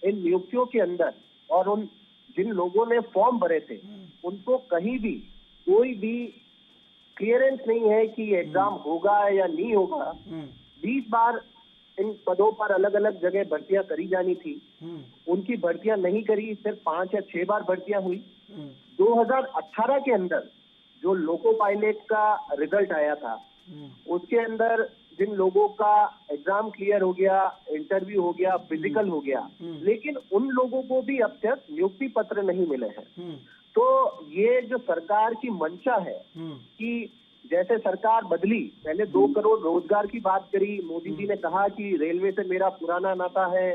इन नियुक्तियों के अंदर और उन जिन लोगों ने फॉर्म भरे थे उनको कहीं भी कोई भी क्लियरेंस नहीं है कि एग्जाम होगा या नहीं होगा। 20 बार इन पदों पर अलग अलग जगह भर्तियां करी जानी थी, उनकी भर्तियां नहीं करी, सिर्फ 5 या 6 बार भर्तियां हुई। 2018 के अंदर जो लोको पायलट का रिजल्ट आया था उसके अंदर जिन लोगों का एग्जाम क्लियर हो गया, इंटरव्यू हो गया, फिजिकल हो गया, लेकिन उन लोगों को भी अब तक नियुक्ति पत्र नहीं मिले हैं। तो ये जो सरकार की मंशा है कि जैसे सरकार बदली, पहले 2 करोड़ रोजगार की बात करी, मोदी जी ने कहा कि रेलवे से मेरा पुराना नाता है,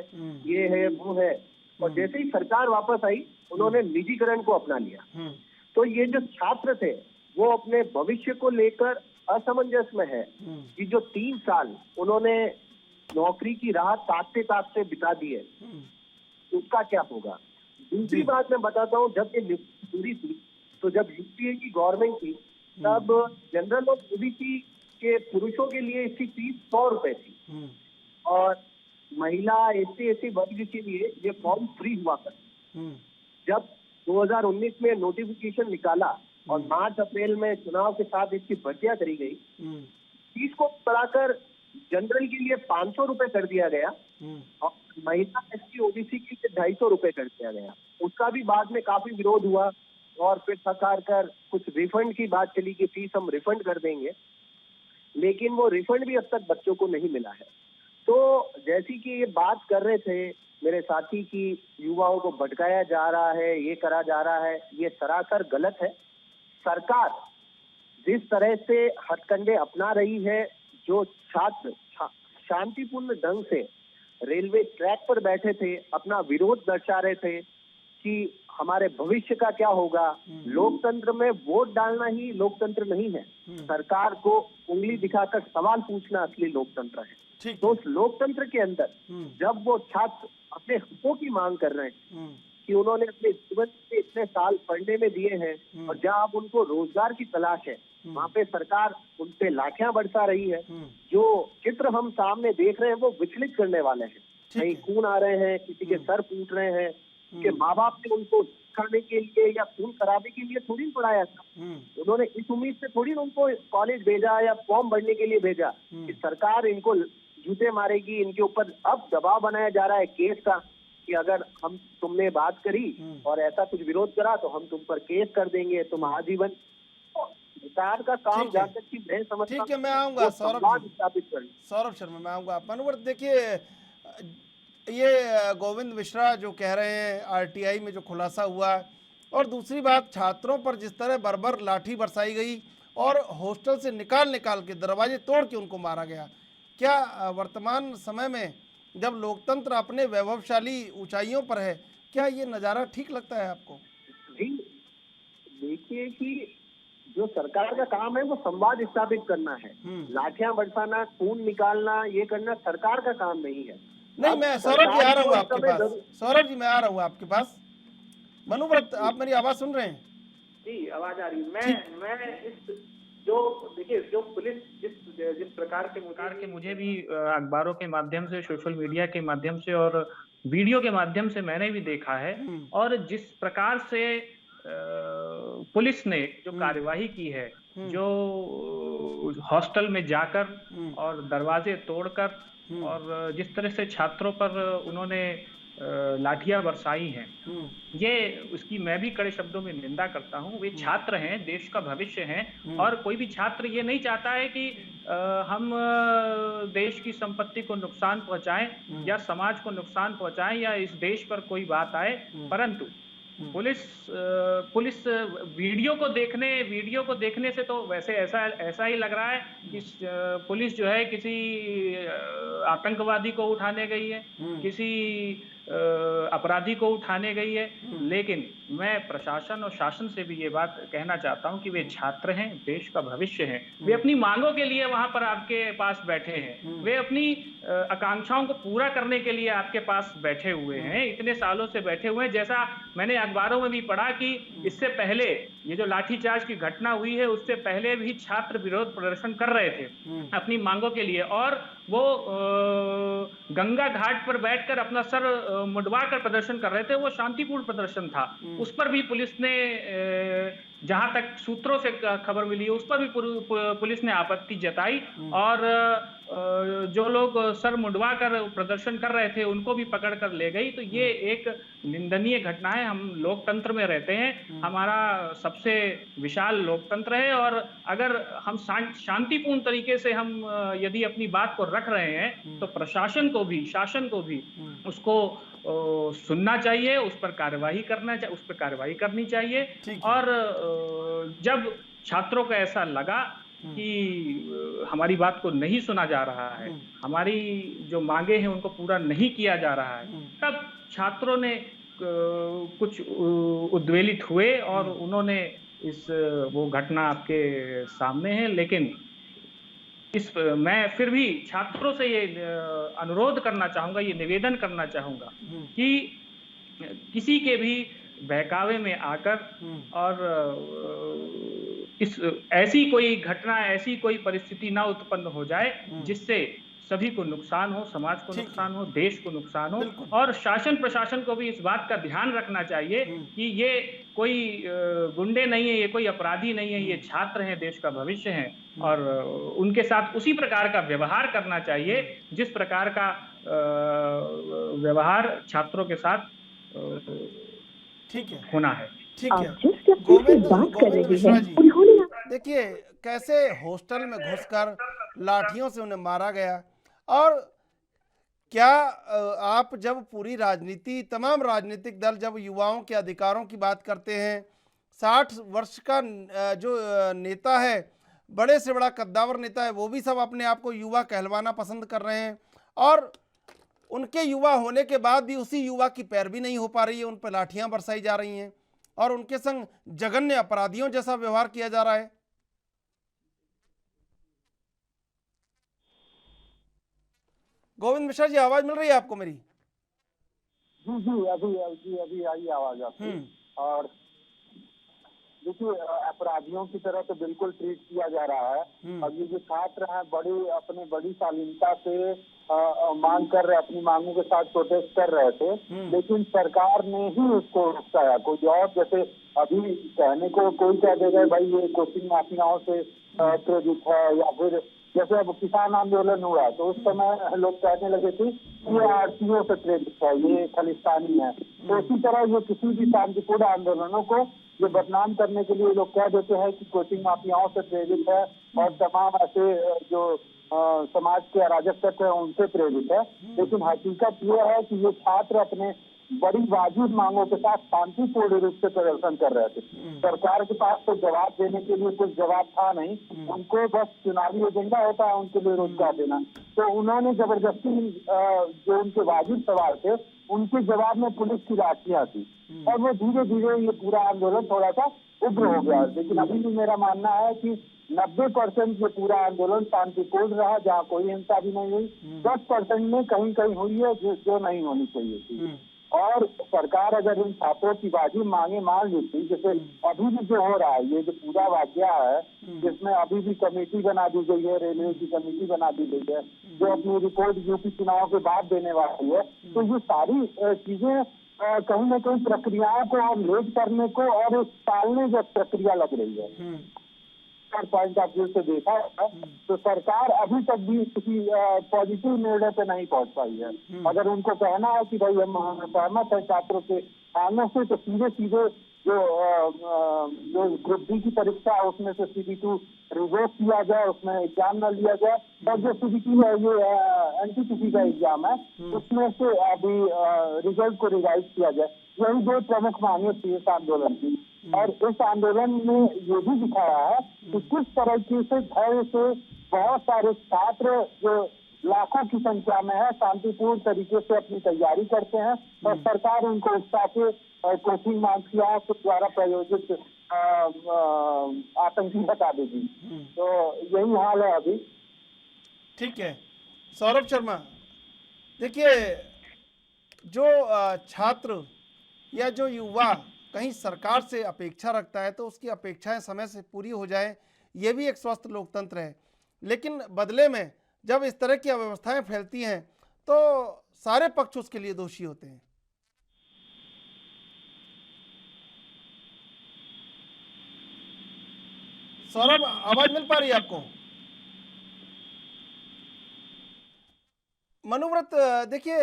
ये है वो है, और जैसे ही सरकार वापस आई उन्होंने निजीकरण को अपना लिया। तो ये जो छात्र थे वो अपने भविष्य को लेकर असमंजस में है कि जो 3 साल उन्होंने नौकरी की राह ताकते ताकते बिता दी है, उसका क्या होगा। दूसरी बात मैं बताता हूँ, जब ये पूरी थी तो जब यूपीए की गवर्नमेंट थी तब जनरल और ओबीसी के पुरुषों के लिए इसकी फीस 100 रुपए थी और महिला एससी वर्ग के लिए ये फॉर्म फ्री हुआ करता। जब 2019 में नोटिफिकेशन निकाला और मार्च अप्रैल में चुनाव के साथ इसकी भर्तियां करी गई, फीस को बढ़ाकर जनरल के लिए 500 रुपए कर दिया गया और महिला एससी ओबीसी के लिए 250 रुपए कर दिया गया। उसका भी बाद में काफी विरोध हुआ और फिर सरकार कर कुछ रिफंड की बात चली कि फीस हम रिफंड कर देंगे, लेकिन वो रिफंड भी अब तक बच्चों को नहीं मिला है। तो जैसी कि ये बात कर रहे थे मेरे साथी की युवाओं को भटकाया जा रहा है, ये करा जा रहा है, ये सरासर गलत है। सरकार जिस तरह से हथकंडे अपना रही है, जो छात्र शांतिपूर्ण ढंग से रेलवे ट्रैक पर बैठे थे, अपना विरोध दर्शा रहे थे कि हमारे भविष्य का क्या होगा। लोकतंत्र में वोट डालना ही लोकतंत्र नहीं है, सरकार को उंगली दिखाकर सवाल पूछना असली लोकतंत्र है। तो उस लोकतंत्र के अंदर जब वो छात्र अपने हकों की मांग कर रहे हैं कि उन्होंने अपने जीवन से इतने साल पढ़ने में दिए हैं और जहाँ अब उनको रोजगार की तलाश है, वहाँ पे सरकार उन पे लाठियां बरसा रही है। जो चित्र हम सामने देख रहे हैं वो विचलित करने वाले हैं। कहीं खून आ रहे हैं, किसी के सर फूट रहे हैं, कि माँ बाप ने उनको खाने के लिए या खून खराबे के लिए थोड़ी पढ़ाया था। उन्होंने इस उम्मीद से थोड़ी उनको कॉलेज भेजा या फॉर्म भरने के लिए भेजा कि सरकार इनको जूते मारेगी, इनके ऊपर अब दबाव बनाया जा रहा है केस का कि अगर हम तुमने बात करी और ऐसा कुछ विरोध करा तो हम तुम पर केस कर देंगे, तुम आजीवन। सरकार का काम जहाँ तक कि मैं समझता हूं, ठीक है, मैं आऊंगा सौरभ स्थापित कर। सौरभ शर्मा, मैं आऊंगा। मनोवर, देखिए ये गोविंद मिश्रा जो कह रहे हैं आरटीआई में जो खुलासा हुआ, और दूसरी बात छात्रों पर जिस तरह बर्बर लाठी बरसाई गई और हॉस्टल से निकाल के दरवाजे तोड़ के उनको मारा गया, क्या वर्तमान समय में जब लोकतंत्र अपने वैभवशाली ऊंचाइयों पर है, क्या ये नज़ारा ठीक लगता है आपको? जी देखिए कि जो सरकार का काम है वो संवाद स्थापित करना है, लाठियां बरसाना, खून निकालना, ये करना सरकार का काम नहीं है। नहीं, मैं सौरभ जी आ रहा हूँ आपके पास। सौरभ जी, मैं आ रहा हूँ आपके पास। मनुव्रत, आप मेरी आवाज सुन रहे हैं? जी, आवाज आ रही है। मैं इस जो देखिए जो पुलिस जिस प्रकार के मुझे भी अखबारों के माध्यम से, सोशल मीडिया के माध्यम से और वीडियो के माध्यम से मैंने भी देखा है, और जिस प्रकार से पुलिस ने जो कार्यवाही की है, जो हॉस्टल में जाकर और दरवाजे तोड़कर और जिस तरह से छात्रों पर उन्होंने लाठियां बरसाई हैं, ये उसकी मैं भी कड़े शब्दों में निंदा करता हूं। वे छात्र हैं, देश का भविष्य हैं, और कोई भी छात्र ये नहीं चाहता है कि हम देश की संपत्ति को नुकसान पहुंचाएं या समाज को नुकसान पहुंचाएं या इस देश पर कोई बात आए। परंतु पुलिस वीडियो को देखने से तो वैसे ऐसा ही लग रहा है कि पुलिस जो है किसी आतंकवादी को उठाने गई है, किसी अपराधी को उठाने गई है। लेकिन मैं प्रशासन और शासन से भी ये बात कहना चाहता हूं कि वे छात्र हैं, देश का भविष्य हैं। वे अपनी मांगों के लिए वहां पर आपके पास बैठे हैं। वे अपनी आकांक्षाओं को पूरा करने के लिए आपके पास बैठे हुए हैं, इतने सालों से बैठे हुए हैं। जैसा मैंने अखबारों में भी पढ़ा कि इससे पहले ये जो लाठीचार्ज की घटना हुई है, उससे पहले भी छात्र विरोध प्रदर्शन कर रहे थे अपनी मांगों के लिए, और वो गंगा घाट पर बैठकर अपना सर मुंडवा कर प्रदर्शन कर रहे थे। वो शांतिपूर्ण प्रदर्शन था। उस पर भी पुलिस ने, जहां तक सूत्रों से खबर मिली है, उस पर भी पुलिस ने आपत्ति जताई और जो लोग सर मुंडवा कर प्रदर्शन कर रहे थे उनको भी पकड़ कर ले गई। तो ये एक निंदनीय घटना है। हम लोकतंत्र में रहते हैं, हमारा सबसे विशाल लोकतंत्र है, और अगर हम शांतिपूर्ण तरीके से हम यदि अपनी बात को रख रहे हैं तो प्रशासन को भी, शासन को भी उसको सुनना चाहिए, उस पर कार्रवाई करनी चाहिए। और जब छात्रों को ऐसा लगा कि हमारी बात को नहीं सुना जा रहा है, हमारी जो मांगे हैं उनको पूरा नहीं किया जा रहा है, तब छात्रों ने कुछ उद्वेलित हुए और उन्होंने वो घटना आपके सामने है। लेकिन मैं फिर भी छात्रों से ये अनुरोध करना चाहूंगा, ये निवेदन करना चाहूंगा कि किसी के भी बहकावे में आकर और ऐसी कोई घटना, ऐसी कोई परिस्थिति ना उत्पन्न हो जाए जिससे सभी को नुकसान हो, समाज को नुकसान हो, देश को नुकसान हो। और शासन प्रशासन को भी इस बात का ध्यान रखना चाहिए कि ये कोई गुंडे नहीं है, ये कोई अपराधी नहीं है, ये छात्र हैं, देश का भविष्य हैं, और उनके साथ उसी प्रकार का व्यवहार करना चाहिए जिस प्रकार का व्यवहार छात्रों के साथ होना है। ठीक है। गोविंद मिश्रा जी, देखिए कैसे हॉस्टल में घुसकर लाठियों से उन्हें मारा गया, और क्या आप जब पूरी राजनीति, तमाम राजनीतिक दल जब युवाओं के अधिकारों की बात करते हैं, 60 वर्ष का जो नेता है, बड़े से बड़ा कद्दावर नेता है, वो भी सब अपने आप को युवा कहलवाना पसंद कर रहे हैं, और उनके युवा होने के बाद भी उसी युवा की पैरवी नहीं हो पा रही है, उन पर लाठियां बरसाई जा रही हैं और उनके संग जघन्य अपराधियों जैसा व्यवहार किया जा रहा है। गोविंद मिश्रा जी, आवाज मिल रही है आपको मेरी? जी अभी आई आवाज आपकी। और देखिए, अपराधियों की तरह तो बिल्कुल ट्रीट किया जा रहा है। अब ये जो छात्र हैं बड़ी शालीनता से मांग कर रहे, अपनी मांगों के साथ प्रोटेस्ट कर रहे थे, लेकिन सरकार ने ही उसको रुकाया। कोई और, जैसे अभी कहने को कोई कह देगा भाई ये कोचिंग माफियाओं से प्रेरित है, या फिर जैसे अब किसान आंदोलन हुआ तो उस समय लोग कहने लगे थे ये आरटीओ से प्रेरित है, ये खालिस्तानी है। तो इसी तरह ये किसी भी शांतिपूर्ण आंदोलनों को ये बदनाम करने के लिए लोग कह देते हैं कि कोचिंग माफियाओं से प्रेरित है और तमाम ऐसे जो समाज के अराजक तत्व है उनसे प्रेरित है। लेकिन हकीकत ये है कि ये छात्र अपने बड़ी वाजिब मांगों के साथ शांतिपूर्ण रूप से प्रदर्शन कर रहे थे। सरकार के पास तो जवाब देने के लिए कुछ जवाब था नहीं, उनको बस चुनावी एजेंडा होता है उनके लिए रोजगार देना। तो उन्होंने जबरदस्ती जो उनके वाजिब सवाल थे उनके जवाब में पुलिस की लाठियां थी, और वो धीरे धीरे ये पूरा आंदोलन थोड़ा सा उग्र हो गया। लेकिन अभी भी मेरा मानना है कि 90% ये पूरा आंदोलन शांतिपूर्ण रहा, जहाँ कोई हिंसा भी नहीं हुई। 10% में कहीं कहीं हुई है जो नहीं होनी चाहिए थी। और सरकार अगर इन छात्रों की वाजिब मांगे मान लेती, जैसे अभी भी जो हो रहा है, ये जो पूरा वाकया है जिसमें अभी भी कमेटी बना दी गई है, रेलवे की कमेटी बना दी गई है जो अपनी रिपोर्ट यूपी चुनाव के बाद देने वाली है, तो ये सारी चीजें कहीं न कहीं प्रक्रियाओं को और लेट करने को और टालने की प्रक्रिया लग रही है। पॉइंट ऑफ व्यू से देखा है तो सरकार अभी तक भी किसी पॉजिटिव निर्णय पे नहीं पहुंच पाई है। अगर उनको कहना है कि भाई हम सहमत है छात्रों के आने से, तो सीधे सीधे जो ग्रुप डी की परीक्षा है उसमें से CBT रिवर्स किया जाए, उसमें एग्जाम न लिया जाए, और जो CBT है ये NTPC का एग्जाम है उसमें से अभी रिजल्ट को रिवाइज किया जाए। यही दो प्रमुख मांगे थी इस आंदोलन की। और इस आंदोलन में ये भी दिखाया है कि किस तरीके से धैर्य से बहुत सारे छात्र जो लाखों की संख्या में है, शांतिपूर्ण तरीके से अपनी तैयारी करते हैं और सरकार उनको उकसा के कोचिंग माफियाओं के द्वारा प्रायोजित आतंकी बता देगी। तो यही हाल है अभी। ठीक है सौरभ शर्मा, देखिए जो छात्र या जो युवा कहीं सरकार से अपेक्षा रखता है तो उसकी अपेक्षाएं समय से पूरी हो जाए, ये भी एक स्वस्थ लोकतंत्र है। लेकिन बदले में जब इस तरह की अव्यवस्थाएं फैलती हैं तो सारे पक्ष उसके लिए दोषी होते हैं। सौरभ, आवाज मिल पा रही है आपको? मनुव्रत, देखिए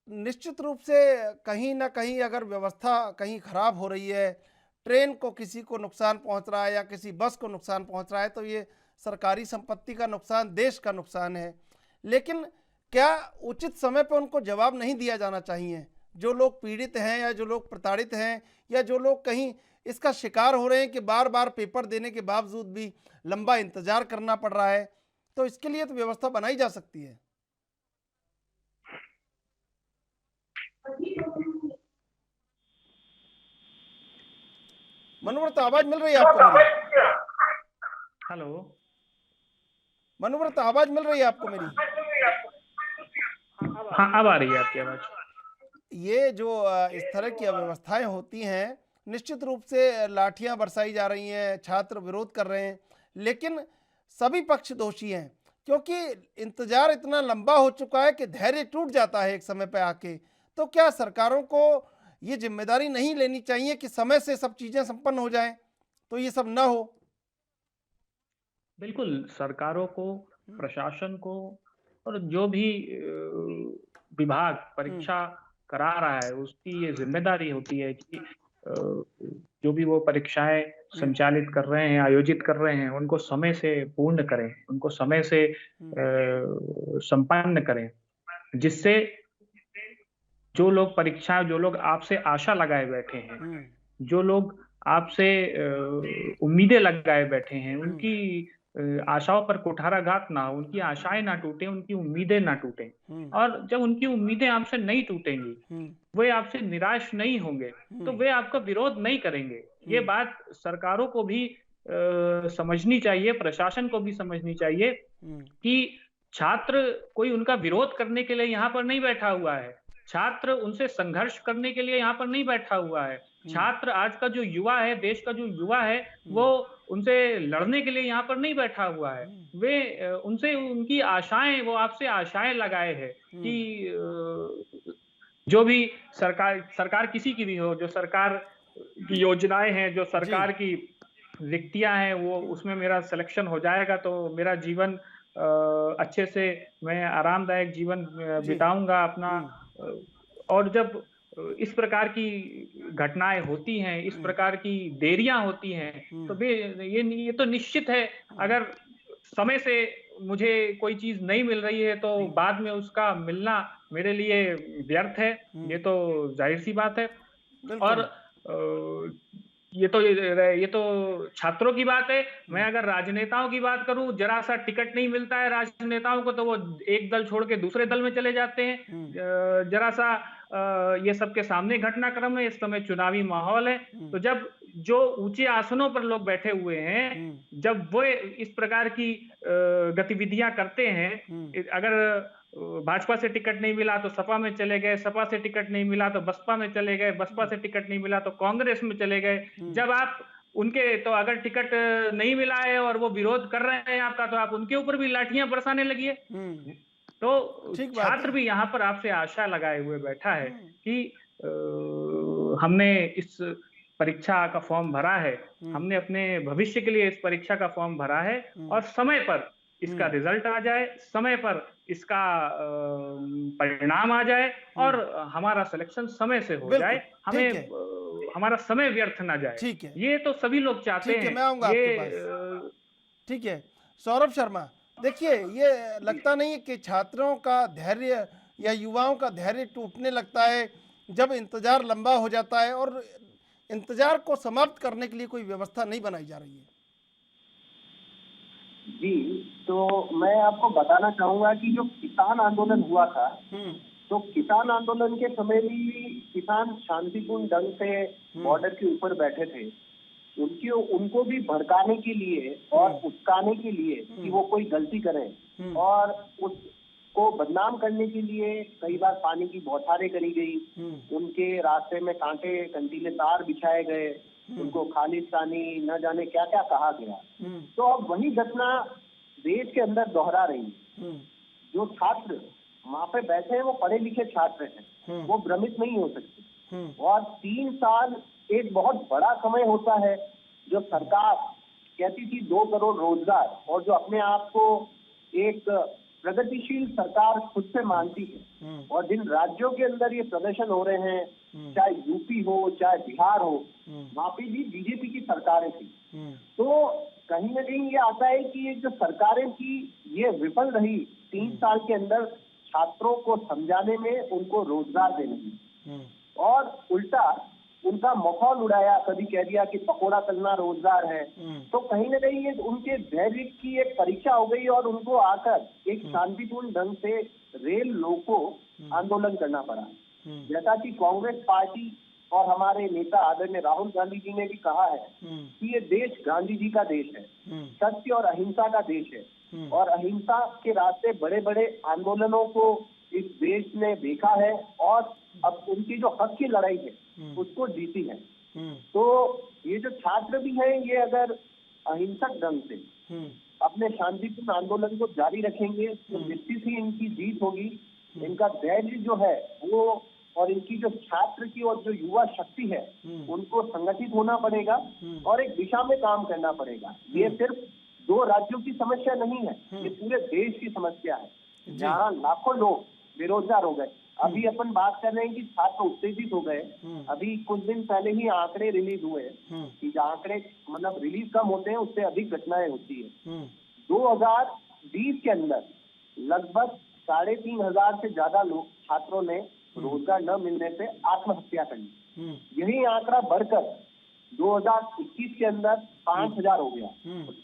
निश्चित रूप से कहीं ना कहीं अगर व्यवस्था कहीं खराब हो रही है, ट्रेन को किसी को नुकसान पहुंच रहा है या किसी बस को नुकसान पहुंच रहा है, तो ये सरकारी संपत्ति का नुकसान, देश का नुकसान है। लेकिन क्या उचित समय पर उनको जवाब नहीं दिया जाना चाहिए? जो लोग पीड़ित हैं या जो लोग प्रताड़ित हैं या जो लोग कहीं इसका शिकार हो रहे हैं कि बार बार पेपर देने के बावजूद भी लंबा इंतजार करना पड़ रहा है, तो इसके लिए तो व्यवस्था बनाई जा सकती है। मनुव्रत, आवाज मिल रही है आपको मेरी? हेलो, मनुव्रत, आवाज मिल रही है आपको मेरी? हाँ अब आ रही है आपकी आवाज। ये जो इस तरह की अव्यवस्थाएं होती हैं, निश्चित रूप से लाठियां बरसाई जा रही हैं, छात्र विरोध कर रहे हैं, लेकिन सभी पक्ष दोषी हैं क्योंकि इंतजार इतना लंबा हो चुका है कि धैर्य टूट जाता है एक समय पर आके। तो क्या सरकारों को ये जिम्मेदारी नहीं लेनी चाहिए कि समय से सब चीजें संपन्न हो जाएं, तो ये सब ना हो? बिल्कुल, सरकारों को, प्रशासन को और जो भी विभाग परीक्षा करा रहा है उसकी ये जिम्मेदारी होती है कि जो भी वो परीक्षाएं संचालित कर रहे हैं, आयोजित कर रहे हैं, उनको समय से पूर्ण करें, उनको समय से संपन्न करें, जिससे जो लोग आपसे आशा लगाए बैठे हैं, जो लोग आपसे उम्मीदें लगाए बैठे हैं, उनकी आशाओं पर कुठाराघात ना हो, उनकी आशाएं ना टूटे, उनकी उम्मीदें ना टूटे। और जब उनकी उम्मीदें आपसे नहीं टूटेंगी, वे आपसे निराश नहीं होंगे, तो वे आपका विरोध नहीं करेंगे। ये बात सरकारों को भी समझनी चाहिए, प्रशासन को भी समझनी चाहिए कि छात्र कोई उनका विरोध करने के लिए यहाँ पर नहीं बैठा हुआ है, छात्र उनसे संघर्ष करने के लिए यहाँ पर नहीं बैठा हुआ है। छात्र, आज का जो युवा है, देश का जो युवा है, वो उनसे लड़ने के लिए यहाँ पर नहीं बैठा हुआ है। वे उनसे उनकी आशाएं, वो आपसे आशाएं लगाए हैं कि जो भी सरकार किसी की भी हो, जो सरकार की योजनाएं हैं, जो सरकार की रिक्तियां हैं, वो उसमें मेरा सिलेक्शन हो जाएगा तो मेरा जीवन अच्छे से, मैं आरामदायक जीवन बिताऊंगा अपना। और जब इस प्रकार की घटनाएं होती हैं, इस प्रकार की देरियां होती हैं, तो ये तो निश्चित है, अगर समय से मुझे कोई चीज नहीं मिल रही है तो बाद में उसका मिलना मेरे लिए व्यर्थ है, ये तो जाहिर सी बात है। और ये तो छात्रों की बात है। मैं अगर राजनेताओं की बात करूं, जरा सा टिकट नहीं मिलता है राजनेताओं को तो वो एक दल छोड़ के दूसरे दल में चले जाते हैं। जरा सा ये सबके सामने घटनाक्रम है, इस समय चुनावी माहौल है, तो जब जो ऊंचे आसनों पर लोग बैठे हुए हैं, जब वो इस प्रकार की गतिविधियां करते हैं, अगर भाजपा से टिकट नहीं मिला तो सपा में चले गए, सपा से टिकट नहीं मिला तो बसपा में चले गए, बसपा से टिकट नहीं मिला तो कांग्रेस में चले गए। जब आप उनके, तो अगर टिकट नहीं मिला है और वो विरोध कर रहे हैं आपका, तो आप उनके ऊपर भी लाठियां बरसाने लगिए। तो छात्र भी यहाँ पर आपसे आशा लगाए हुए बैठा है कि हमने इस परीक्षा का फॉर्म भरा है, हमने अपने भविष्य के लिए इस परीक्षा का फॉर्म भरा है और समय पर इसका रिजल्ट आ जाए, समय पर इसका परिणाम आ जाए और हमारा सिलेक्शन समय से हो जाए, हमें हमारा समय व्यर्थ ना जाए। ठीक है, ये तो सभी लोग चाहते हैं। मैं आऊंगा आपके पास। ठीक है सौरभ शर्मा, देखिए ये लगता नहीं है कि छात्रों का धैर्य या युवाओं का धैर्य टूटने लगता है जब इंतजार लंबा हो जाता है और इंतजार को समाप्त करने के लिए कोई व्यवस्था नहीं बनाई जा रही है? जी, तो मैं आपको बताना चाहूंगा कि जो किसान आंदोलन हुआ था, तो किसान आंदोलन के समय भी किसान शांतिपूर्ण ढंग से बॉर्डर के ऊपर बैठे थे। उनको भी भड़काने के लिए और उकसाने के लिए कि वो कोई गलती करें और उसको बदनाम करने के लिए कई बार पानी की बौछारें करी गई, उनके रास्ते में कांटे कंटीले तार बिछाए गए, उनको खालिस्तानी न जाने क्या क्या कहा गया। तो अब वही घटना देश के अंदर दोहरा रही है। जो छात्र वहाँ पे बैठे हैं वो पढ़े लिखे छात्र हैं, वो भ्रमित नहीं हो सकते। और 3 साल एक बहुत बड़ा समय होता है। जो सरकार कहती थी 2 करोड़ रोजगार, और जो अपने आप को एक प्रगतिशील सरकार खुद से मानती है, और जिन राज्यों के अंदर ये प्रदर्शन हो रहे हैं, चाहे यूपी हो चाहे बिहार हो, वहाँ पे भी बीजेपी की सरकारें थी। तो कहीं ना कहीं ये आता है कि ये जो सरकारें थी ये विफल रही 3 साल के अंदर छात्रों को समझाने में, उनको रोजगार देने में, और उल्टा उनका माहौल उड़ाया। कभी कह दिया कि पकोड़ा तलना रोजगार है। तो कहीं ना कहीं ये उनके धैर्य की एक परीक्षा हो गई और उनको आकर एक शांतिपूर्ण ढंग से रेल लोको आंदोलन करना पड़ा। जैसा कि कांग्रेस पार्टी और हमारे नेता आदरणीय राहुल गांधी जी ने भी कहा है कि ये देश गांधी जी का देश है, सत्य और अहिंसा का देश है, और अहिंसा के रास्ते बड़े बड़े आंदोलनों को इस देश ने देखा है, और अब उनकी जो हक की लड़ाई है उसको जीती है। तो ये जो छात्र भी हैं, ये अगर अहिंसक ढंग से अपने शांतिपूर्ण आंदोलन को जारी रखेंगे तो निश्चित ही इनकी जीत होगी। इनका धैर्य जो है वो, और इनकी जो छात्र की और जो युवा शक्ति है, उनको संगठित होना पड़ेगा और एक दिशा में काम करना पड़ेगा। ये सिर्फ 2 राज्यों की समस्या नहीं है, ये पूरे देश की समस्या है। जहाँ लाखों लोग बेरोजगार हो गए। अभी अपन बात कर रहे हैं कि छात्र उत्तेजित हो गए। अभी कुछ दिन पहले ही आंकड़े रिलीज हुए कि आंकड़े मतलब रिलीज कम होते हैं, उससे अधिक घटनाएं होती है। 2020 के अंदर लगभग 3,500 से ज्यादा लोग छात्रों ने रोजगार न मिलने से आत्महत्या कर ली। यही आंकड़ा बढ़कर 2021 के अंदर 5,000 हो गया।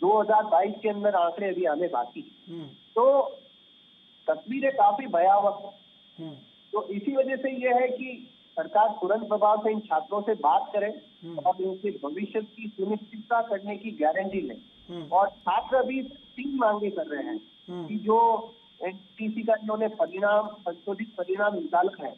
2022 के अंदर आंकड़े अभी आने बाकी। तो तस्वीरें काफी भयावह। तो इसी वजह से यह है कि सरकार तुरंत प्रभाव से इन छात्रों से बात करे और इनके भविष्य की सुनिश्चितता करने की गारंटी ले। और छात्र अभी 3 मांगे कर रहे हैं कि जो एनटीसी का इन्होंने परिणाम, संशोधित परिणाम निकाला है,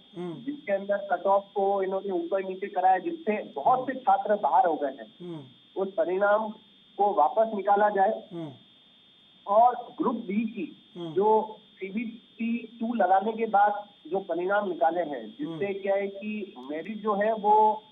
जिसके अंदर कट ऑफ को इन्होंने ऊपर नीचे कराया, जिससे बहुत से छात्र बाहर हो गए हैं, उस परिणाम को वापस निकाला जाए। और ग्रुप बी की जो सीबीटी 2 लगाने के बाद जो परिणाम निकाले हैं, जिससे क्या है कि मेरिट जो है वो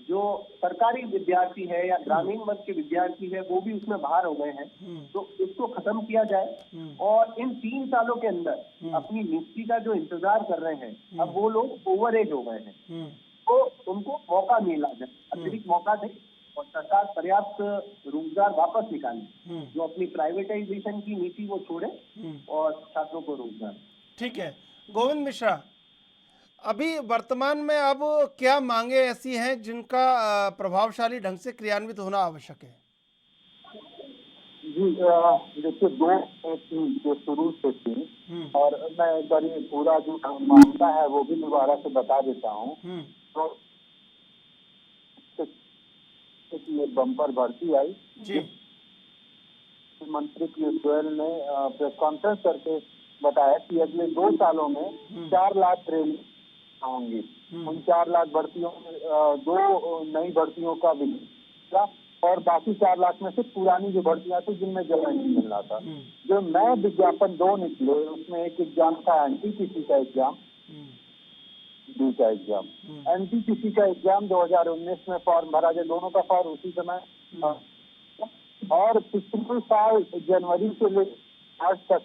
जो सरकारी विद्यार्थी है या ग्रामीण वर्ग के विद्यार्थी है वो भी उसमें बाहर हो गए हैं, तो उसको खत्म किया जाए। और इन 3 सालों के अंदर अपनी नियुक्ति का जो इंतजार कर रहे हैं, अब वो लोग ओवर एज हो गए हैं, तो उनको मौका मिला जाए, अतिरिक्त मौका दे, और सरकार पर्याप्त रोजगार वापस निकाले। जो अपनी प्राइवेटाइजेशन की नीति वो छोड़े और छात्रों को रोजगार। ठीक है गोविंद मिश्रा, अभी वर्तमान में अब क्या मांगे ऐसी हैं जिनका प्रभावशाली ढंग से क्रियान्वित होना आवश्यक है? जी देखिए 2 जो शुरू से थी, और मैं एक बार ये पूरा जो मामला है वो भी दोबारा से बता देता हूँ। तो ये बम्पर भर्ती आई जी। मंत्री पीयूष गोयल ने प्रेस कॉन्फ्रेंस करके बताया कि अगले 2 सालों में 4 लाख ट्रेन होंगी। उन 4 लाख भर्तियों में 2 नई भर्तियों का विकास, और बाकी 4 लाख में से पुरानी जो भर्तियां थी जिनमें जगह नहीं मिल रहा था। जो नए विज्ञापन 2 निकले, उसमें एक एग्जाम था एनटीपीसी का एग्जाम, दूसरा एग्जाम एनटीपीसी का एग्जाम 2019 में फॉर्म भरा गया, दोनों का फॉर्म उसी समय। और पिछले साल जनवरी से लेकर मार्च तक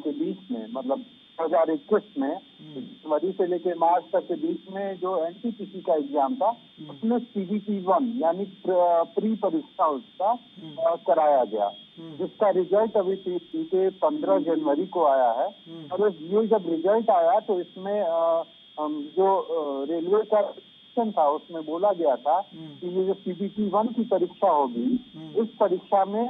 के बीच में, मतलब 2021 में जनवरी से लेकर मार्च तक के बीच में जो एनटीपीसी का एग्जाम था, उसमें सीबीटी 1 यानी प्री परीक्षा उसका कराया गया, जिसका रिजल्ट अभी बीते 15 जनवरी को आया है। और ये जब रिजल्ट आया तो इसमें जो रेलवे का सेक्शन था उसमें बोला गया था कि ये जो CBT 1 की परीक्षा होगी, इस परीक्षा में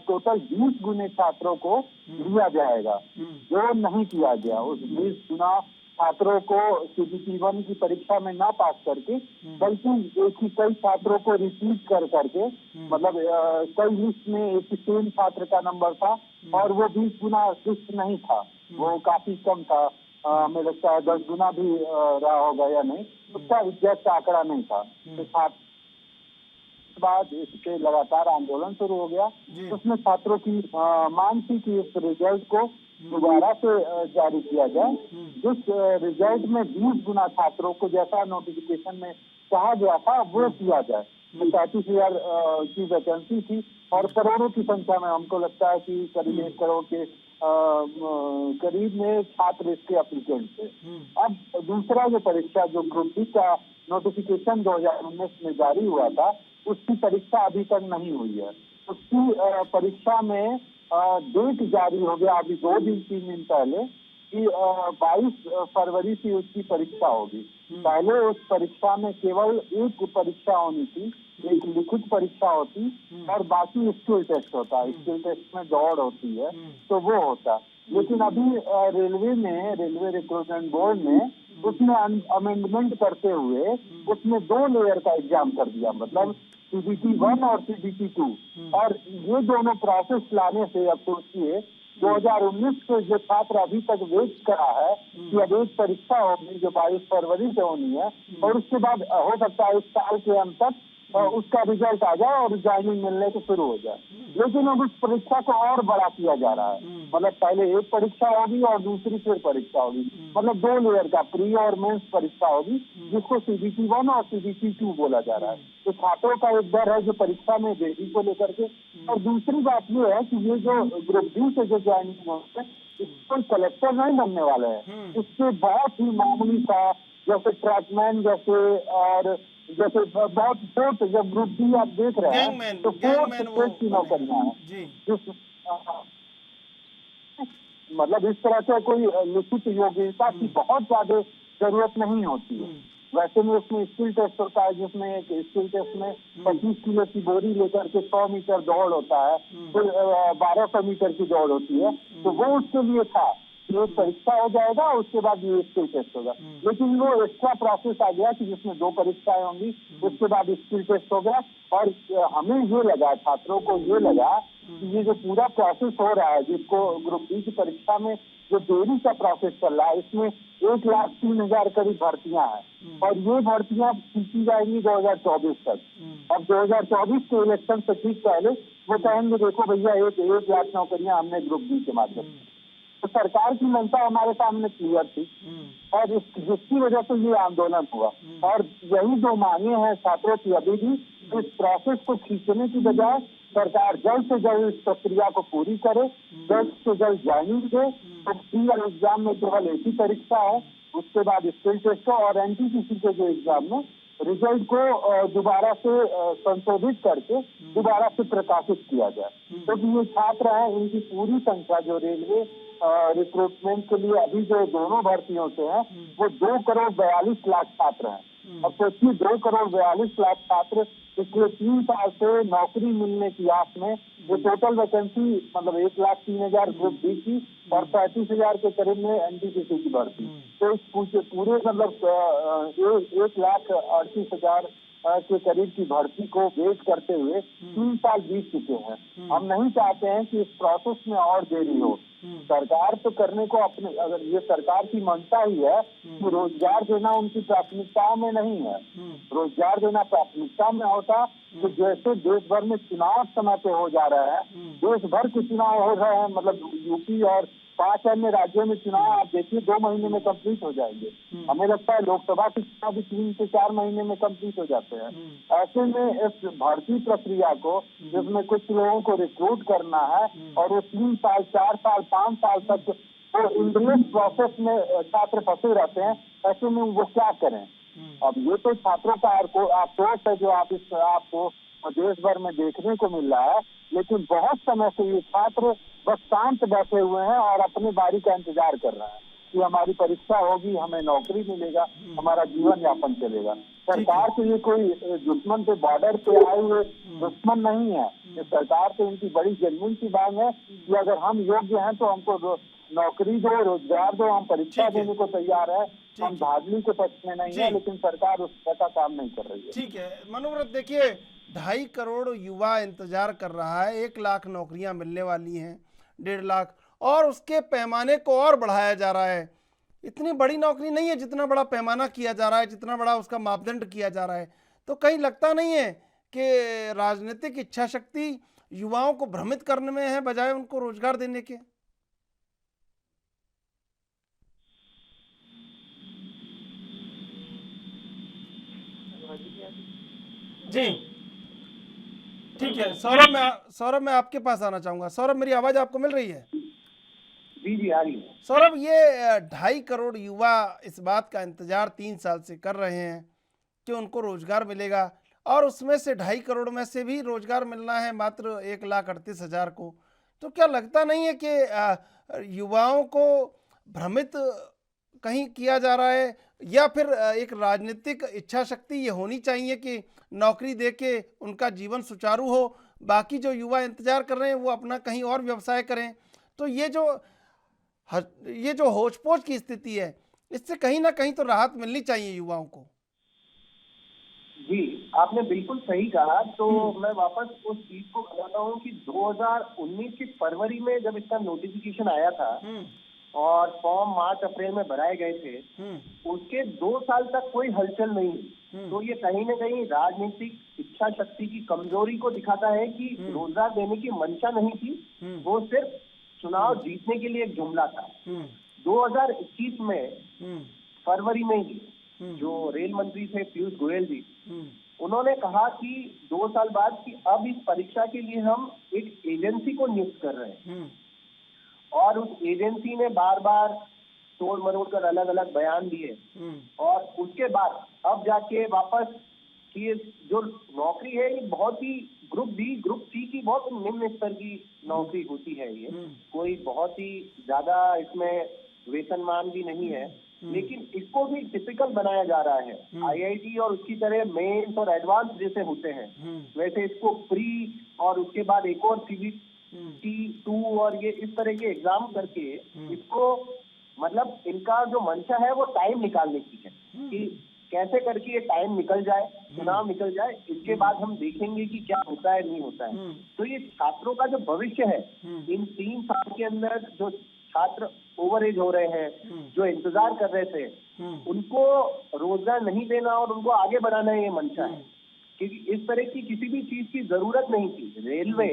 टोटल 20 गुने छात्रों को लिया जाएगा, जो नहीं किया गया। उस 20 गुना छात्रों को CBT 1 की परीक्षा में ना पास करके, बल्कि एक ही कई छात्रों को रिपीट कर करके, मतलब कई लिस्ट में एक ही सेम छात्र का नंबर था और वो 20 गुना लिस्ट नहीं था, वो काफी कम था। हमें लगता है 10 गुना भी रहा होगा या नहीं, उसका एग्जैक्ट आंकड़ा नहीं था। तो छात्र बाद इसके लगातार आंदोलन शुरू हो गया। उसमें छात्रों की मांग थी कि इस रिजल्ट को दोबारा से जारी किया जाए, जिस रिजल्ट में 20 गुना छात्रों को जैसा नोटिफिकेशन में कहा गया था वो किया जाए। 35,000 की वैकेंसी थी और करोड़ों की संख्या में, हमको लगता है कि करीब 1 करोड़ के करीब में छात्र इसके एप्लीकेंट थे। अब दूसरा जो परीक्षा, जो ग्रुप डी का नोटिफिकेशन 2019 में जारी हुआ था, उसकी परीक्षा अभी तक नहीं हुई है। उसकी परीक्षा में डेट जारी हो गया अभी 2-3 दिन पहले कि 22 फरवरी से उसकी परीक्षा होगी। पहले उस परीक्षा में केवल एक परीक्षा होनी थी, एक लिखित परीक्षा होती और बाकी स्किल टेस्ट होता है। स्किल टेस्ट में दौड़ होती है तो वो होता। लेकिन अभी रेलवे रिक्रूटमेंट बोर्ड ने उसमें अमेंडमेंट करते हुए उसमें 2 लेयर का एग्जाम कर दिया, मतलब CBT 1 और CBT 2। और ये दोनों प्रोसेस लाने से अब सोचिए 2019 से जो छात्र अभी तक वेट करा है कि अब एक परीक्षा होगी जो 22 फरवरी से होनी है और उसके बाद हो सकता है इस साल के अंत तक उसका रिजल्ट आ जाए और ज्वाइनिंग मिलने को शुरू हो जाए। लेकिन अब उस परीक्षा को और बड़ा किया जा रहा है, मतलब पहले एक परीक्षा होगी और दूसरी फिर परीक्षा होगी, मतलब 2 लेयर का प्री और मेंस परीक्षा होगी, जिसको CBT 1 और CBT 2 बोला जा रहा है। तो छात्रों का एक डर है जो परीक्षा में देरी को लेकर के। और दूसरी बात ये है कि ये जो ग्रुप डी से जो ज्वाइनिंग होते हैं, इसको कलेक्टर नहीं बनने वाले हैं, इससे बहुत ही मामूली सा, जैसे ट्रैकमैन जैसे और जैसे बहुत फोर्थ, जब ग्रुप डी आप देख रहे हैं तो फोर्थ की नौकरियां हैं, मतलब इस तरह से कोई लिखित योग्यता की बहुत ज्यादा जरूरत नहीं होती है। वैसे में उसमें स्किल टेस्ट होता है, जिसमें एक स्किल टेस्ट में 25 किलो की बोरी लेकर के 100 मीटर दौड़ होता है, फिर 1200 मीटर की दौड़ होती है, तो वो उसके लिए था। ये परीक्षा हो जाएगा उसके बाद ये स्किल टेस्ट होगा। लेकिन वो एक्स्ट्रा प्रोसेस आ गया कि जिसमें 2 परीक्षाएं होंगी, उसके बाद स्किल टेस्ट हो गया। और हमें ये लगा, छात्रों को ये लगा कि ये जो पूरा प्रोसेस हो रहा है, जिसको ग्रुप डी की परीक्षा में जो देरी का प्रोसेस चल रहा है, इसमें 1,03,000 करीब भर्तियां हैं और ये भर्तियां खींची जाएंगी 2024 तक। अब 2024 के इलेक्शन से ठीक पहले वो कहेंगे देखो भैया 1 लाख नौकरियां हमने ग्रुप डी के माध्यम से। तो सरकार की मंशा हमारे सामने क्लियर थी और जिसकी वजह से ये आंदोलन हुआ। और यही जो मांगे हैं छात्रों की अभी भी, इस प्रोसेस को खींचने की बजाय सरकार जल्द से जल्द इस प्रक्रिया को पूरी करे, जल्द से जल्द ज्वाइनिंग दे। तो प्री एग्जाम में केवल एक ही परीक्षा है, उसके बाद स्किल टेस्ट और NTPC के जो एग्जाम में रिजल्ट को दोबारा से संशोधित करके दोबारा से प्रकाशित किया जाए। क्योंकि ये छात्र हैं, इनकी पूरी संख्या जो रेलवे रिक्रूटमेंट के लिए अभी जो दोनों भर्तियों से हैं, वो 2 करोड़ 42 लाख छात्र हैं। अब सोचिए 2 करोड़ 42 लाख छात्र पिछले 3 साल से नौकरी मिलने की आस में, वो टोटल वैकेंसी मतलब 1,03,000 ग्रुप डी की और 35,000 के करीब में NTPC की भर्ती। तो इस पूरे मतलब 1,38,000 के करीब की भर्ती को वेट करते हुए 3 साल बीत चुके हैं। हम नहीं चाहते हैं कि इस प्रोसेस में और देरी हो। सरकार तो करने को अपने, अगर ये सरकार की मंशा ही है कि रोजगार देना उनकी प्राथमिकताओं में नहीं है, रोजगार देना प्राथमिकता में होता तो जैसे देश भर में चुनाव समय पे हो जा रहा है, देश भर के चुनाव हो रहे हैं, मतलब यूपी और 5 अन्य राज्यों में चुनाव आप देखिए 2 महीने में कंप्लीट हो जाएंगे। हमें लगता है लोकसभा के चुनाव भी 3 से 4 महीने में कंप्लीट हो जाते हैं। ऐसे में इस भर्ती प्रक्रिया को, जिसमें कुछ लोगों को रिक्रूट करना है और वो 3 साल 4 साल 5 साल तक वो इंटरनेट प्रोसेस में छात्र फंसे रहते हैं, ऐसे में वो क्या करें। अब ये तो छात्रों का आक्रोश है जो आपको देश भर में देखने को मिल रहा है। लेकिन बहुत समय से ये छात्र बस शांत बैठे हुए हैं और अपनी बारी का इंतजार कर रहे हैं कि हमारी परीक्षा होगी, हमें नौकरी मिलेगा, हमारा जीवन यापन चलेगा। सरकार तो ये कोई दुश्मन पे बॉर्डर पे आए हुए दुश्मन नहीं है। ये सरकार तो इनकी बड़ी जेन्युइन सी मांग है कि अगर हम योग्य हैं तो हमको नौकरी दो, रोजगार दो, हम परीक्षा देने को तैयार है, हम धांधली के पक्ष में नहीं है, लेकिन सरकार उस तरह का काम नहीं कर रही है। ठीक है मनोव्रत, देखिए 2.5 करोड़ युवा इंतजार कर रहा है, 1 लाख नौकरियां मिलने वाली हैं, 1.5 लाख, और उसके पैमाने को और बढ़ाया जा रहा है। इतनी बड़ी नौकरी नहीं है जितना बड़ा पैमाना किया जा रहा है, जितना बड़ा उसका मापदंड किया जा रहा है। तो कहीं लगता नहीं है कि राजनीतिक इच्छा शक्ति युवाओं को भ्रमित करने में है बजाय उनको रोजगार देने के? जी ठीक है सौरभ मैं आपके पास आना चाहूंगा। सौरभ, मेरी आवाज आपको मिल रही है? जी जी आ रही है। सौरभ, ये 2.5 करोड़ युवा इस बात का इंतजार 3 साल से कर रहे हैं कि उनको रोजगार मिलेगा, और उसमें से 2.5 करोड़ में से भी रोजगार मिलना है मात्र 1,38,000 को। तो क्या लगता नहीं है कि युवाओं को भ्रमित कहीं किया जा रहा है, या फिर एक राजनीतिक इच्छा शक्ति ये होनी चाहिए कि नौकरी देके उनका जीवन सुचारू हो, बाकी जो युवा इंतजार कर रहे हैं वो अपना कहीं और व्यवसाय करें? तो ये जो होच-पोच की स्थिति है, इससे कहीं ना कहीं तो राहत मिलनी चाहिए युवाओं को। जी आपने बिल्कुल सही कहा। तो मैं वापस उस चीज को बताता हूँ कि 2019 की फरवरी में जब इसका नोटिफिकेशन आया था और फॉर्म मार्च अप्रैल में भराए गए थे, उसके 2 साल तक कोई हलचल नहीं हुई। तो ये कहीं न कहीं राजनीतिक इच्छा शक्ति की कमजोरी को दिखाता है कि रोजगार देने की मंशा नहीं थी, वो सिर्फ चुनाव जीतने के लिए एक जुमला था। 2021 में फरवरी में ही जो रेल मंत्री थे पीयूष गोयल जी, उन्होंने कहा कि 2 साल बाद कि अब इस परीक्षा के लिए हम एक एजेंसी को नियुक्त कर रहे हैं, और उस एजेंसी ने बार बार तोड़ मरोड़ कर अलग अलग बयान दिए, और उसके बाद अब जाके वापस कि जो नौकरी है ये बहुत ही ग्रुप बी ग्रुप सी की बहुत निम्न स्तर की नौकरी होती है। ये कोई बहुत ही ज्यादा इसमें वेतनमान भी नहीं है, लेकिन इसको भी टिपिकल बनाया जा रहा है। आईआईटी और उसकी तरह मेंस और एडवांस जैसे होते हैं, वैसे इसको प्री और उसके बाद एक और CBT2 और ये इस तरह के एग्जाम करके इसको, मतलब इनका जो मंशा है वो टाइम निकालने की है कि कैसे करके ये टाइम निकल जाए, चुनाव निकल जाए, इसके बाद हम देखेंगे कि क्या होता है नहीं होता है। तो ये छात्रों का जो भविष्य है, इन 3 साल के अंदर जो छात्र ओवर एज हो रहे हैं, जो इंतजार कर रहे थे, उनको रोजगार नहीं देना और उनको आगे बढ़ाना ये मंशा है, क्योंकि इस तरह की किसी भी चीज की जरूरत नहीं थी। रेलवे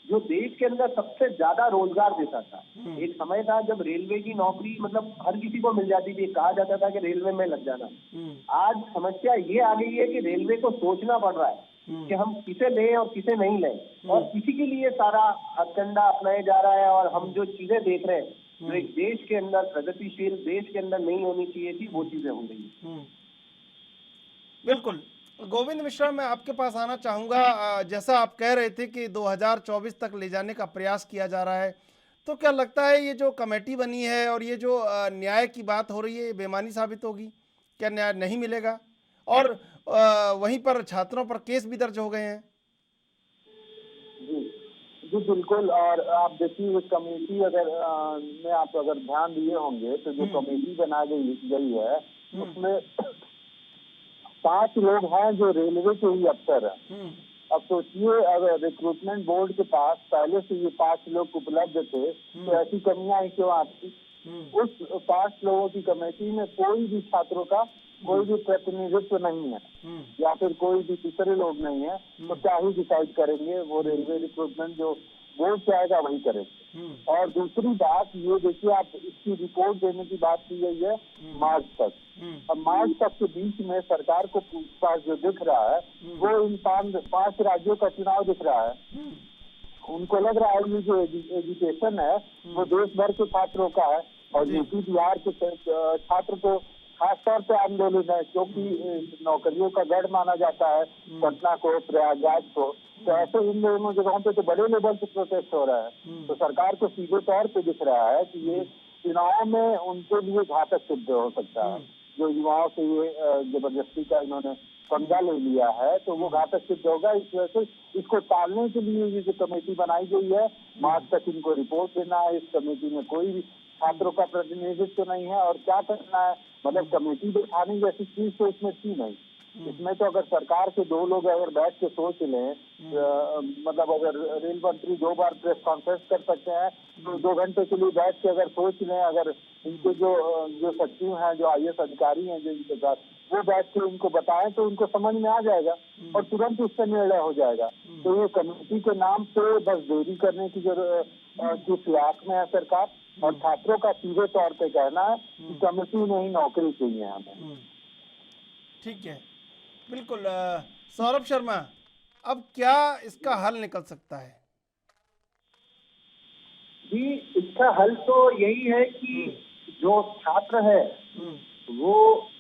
जो देश के अंदर सबसे ज्यादा रोजगार देता था, एक समय था जब रेलवे की नौकरी मतलब हर किसी को मिल जाती थी, कहा जाता था कि रेलवे में लग जाना। आज समस्या ये आ गई है कि रेलवे को सोचना पड़ रहा है कि हम किसे लें और किसे नहीं लें, और इसी के लिए सारा हथकंडा अपनाया जा रहा है। और हम जो चीजें देख रहे हैं जो एक देश के अंदर प्रगतिशील देश के अंदर नहीं होनी चाहिए थी, वो चीजें हो रही है। बिल्कुल। गोविंद मिश्रा, मैं आपके पास आना चाहूँगा। जैसा आप कह रहे थे कि 2024 तक ले जाने का प्रयास किया जा रहा है, तो क्या लगता है ये जो कमेटी बनी है और ये जो न्याय की बात हो रही है, ये बेमानी साबित होगी? क्या न्याय नहीं मिलेगा? और वहीं पर छात्रों पर केस भी दर्ज हो गए हैं। जी बिल्कुल। और आप देखिए कमेटी में आप अगर ध्यान दिए होंगे तो जो कमेटी बना गई है उसमें 5 लोग हैं जो रेलवे के ही अफसर हैं। अब सोचिए अगर रिक्रूटमेंट बोर्ड के पास पहले से ये 5 लोग उपलब्ध थे तो ऐसी कमियां क्यों आती? उस 5 लोगों की कमेटी में कोई भी छात्रों का कोई भी प्रतिनिधित्व नहीं है, या फिर कोई भी दूसरे लोग नहीं है, तो क्या ही डिसाइड करेंगे? वो रेलवे रिक्रूटमेंट जो बोर्ड चाहेगा वही करेंगे। और दूसरी बात ये देखिए, आप इसकी रिपोर्ट देने की बात की गई है मार्च तक। अब मार्च तक के बीच में सरकार को पास जो दिख रहा है वो इन 5 राज्यों का चुनाव दिख रहा है। उनको लग रहा है ये जो एजुकेशन है वो देश भर के छात्रों का है, और यूपी बिहार के छात्र को खासतौर पे आंदोलन है, क्योंकि नौकरियों का गढ़ माना जाता है पटना को, प्रयागराज को। तो ऐसे इन दोनों जगहों पे तो बड़े लेवल पे प्रोटेस्ट हो रहा है। तो सरकार को सीधे तौर पे दिख रहा है कि ये चुनाव में उनके लिए घातक सिद्ध हो सकता है, जो युवाओं से ये जबरदस्ती का इन्होंने पंगा ले लिया है तो वो घातक सिद्ध होगा। इस वजह से इसको टालने के लिए ये जो कमेटी बनाई गई है, मार्च तक इनको रिपोर्ट देना है। इस कमेटी में कोई भी छात्रों का प्रतिनिधित्व तो नहीं है और क्या करना है, मतलब कमेटी बैठाने जैसी चीज तो इसमें थी नहीं। इसमें तो अगर सरकार के दो लोग अगर बैठ के सोच लें, मतलब अगर रेल मंत्री 2 बार प्रेस कॉन्फ्रेंस कर सकते हैं तो 2 घंटे के लिए बैठ के अगर सोच लें, अगर इनके जो सचिव हैं, जो IAS अधिकारी हैं, जो इनके साथ वो बैठ के उनको बताएं तो उनको समझ में आ जाएगा और तुरंत उससे निर्णय हो जाएगा। तो ये कमेटी के नाम पे बस देरी करने की जरूरत की फिराक में है सरकार, और छात्रों का सीधे तौर पे कहना है कि कमेटी में ही नौकरी चाहिए हमें। ठीक है, बिल्कुल। सौरभ शर्मा, अब क्या इसका हल निकल सकता है? जी, इसका हल तो यही है कि जो छात्र है वो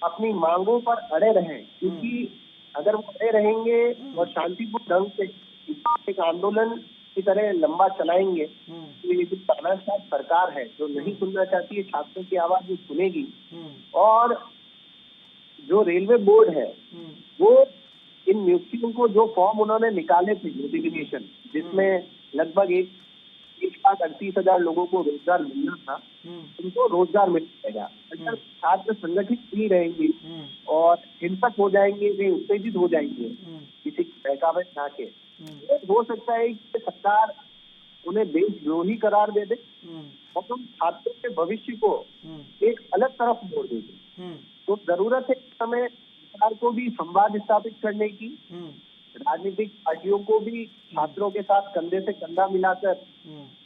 अपनी मांगों पर अड़े रहें, क्योंकि अगर वो अड़े रहेंगे और शांतिपूर्ण ढंग से एक आंदोलन की तरह लंबा चलाएंगे तो ये जो तानाशाह सरकार है जो नहीं सुनना चाहती है छात्रों की आवाज, वो सुनेगी। और जो रेलवे बोर्ड है वो इन नियुक्तियों को, जो फॉर्म उन्होंने निकाले थे नोटिफिकेशन, जिसमें लगभग 1,38,000 लोगों को रोजगार मिलना था, उनको रोजगार मिल जाएगा। अगर छात्र संगठित नहीं रहेंगे और हिंसक हो जाएंगे, वे उत्तेजित हो जाएंगे किसी बहकावे में आके, तो हो सकता है कि सरकार उन्हें देशद्रोही करार दे दे और उन छात्रों के भविष्य को एक अलग तरफ मोड़ देगी। तो जरूरत है इस समय सरकार को भी संवाद स्थापित करने की, राजनीतिक पार्टियों को भी छात्रों के साथ कंधे से कंधा मिलाकर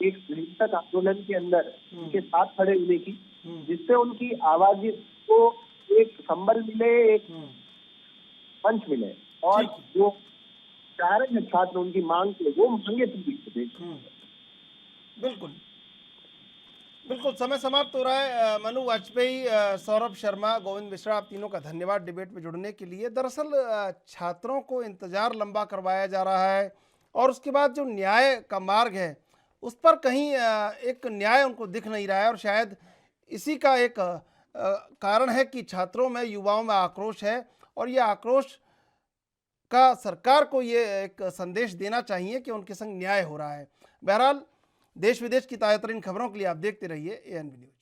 एक हिंसक आंदोलन के अंदर उनके साथ खड़े होने की, जिससे उनकी आवाज को एक संबल मिले, एक मंच मिले और जो चाह रहे हैं छात्र उनकी मांग के, वो मांगे तो बिल्कुल बिल्कुल। समय समाप्त हो रहा है। मनु वाजपेयी, सौरभ शर्मा, गोविंद मिश्रा, आप तीनों का धन्यवाद डिबेट में जुड़ने के लिए। दरअसल छात्रों को इंतजार लंबा करवाया जा रहा है और उसके बाद जो न्याय का मार्ग है उस पर कहीं एक न्याय उनको दिख नहीं रहा है, और शायद इसी का एक कारण है कि छात्रों में, युवाओं में आक्रोश है, और ये आक्रोश का सरकार को ये एक संदेश देना चाहिए कि उनके संग न्याय हो रहा है। बहरहाल, देश विदेश की ताज़ा तरीन खबरों के लिए आप देखते रहिए ANB न्यूज़।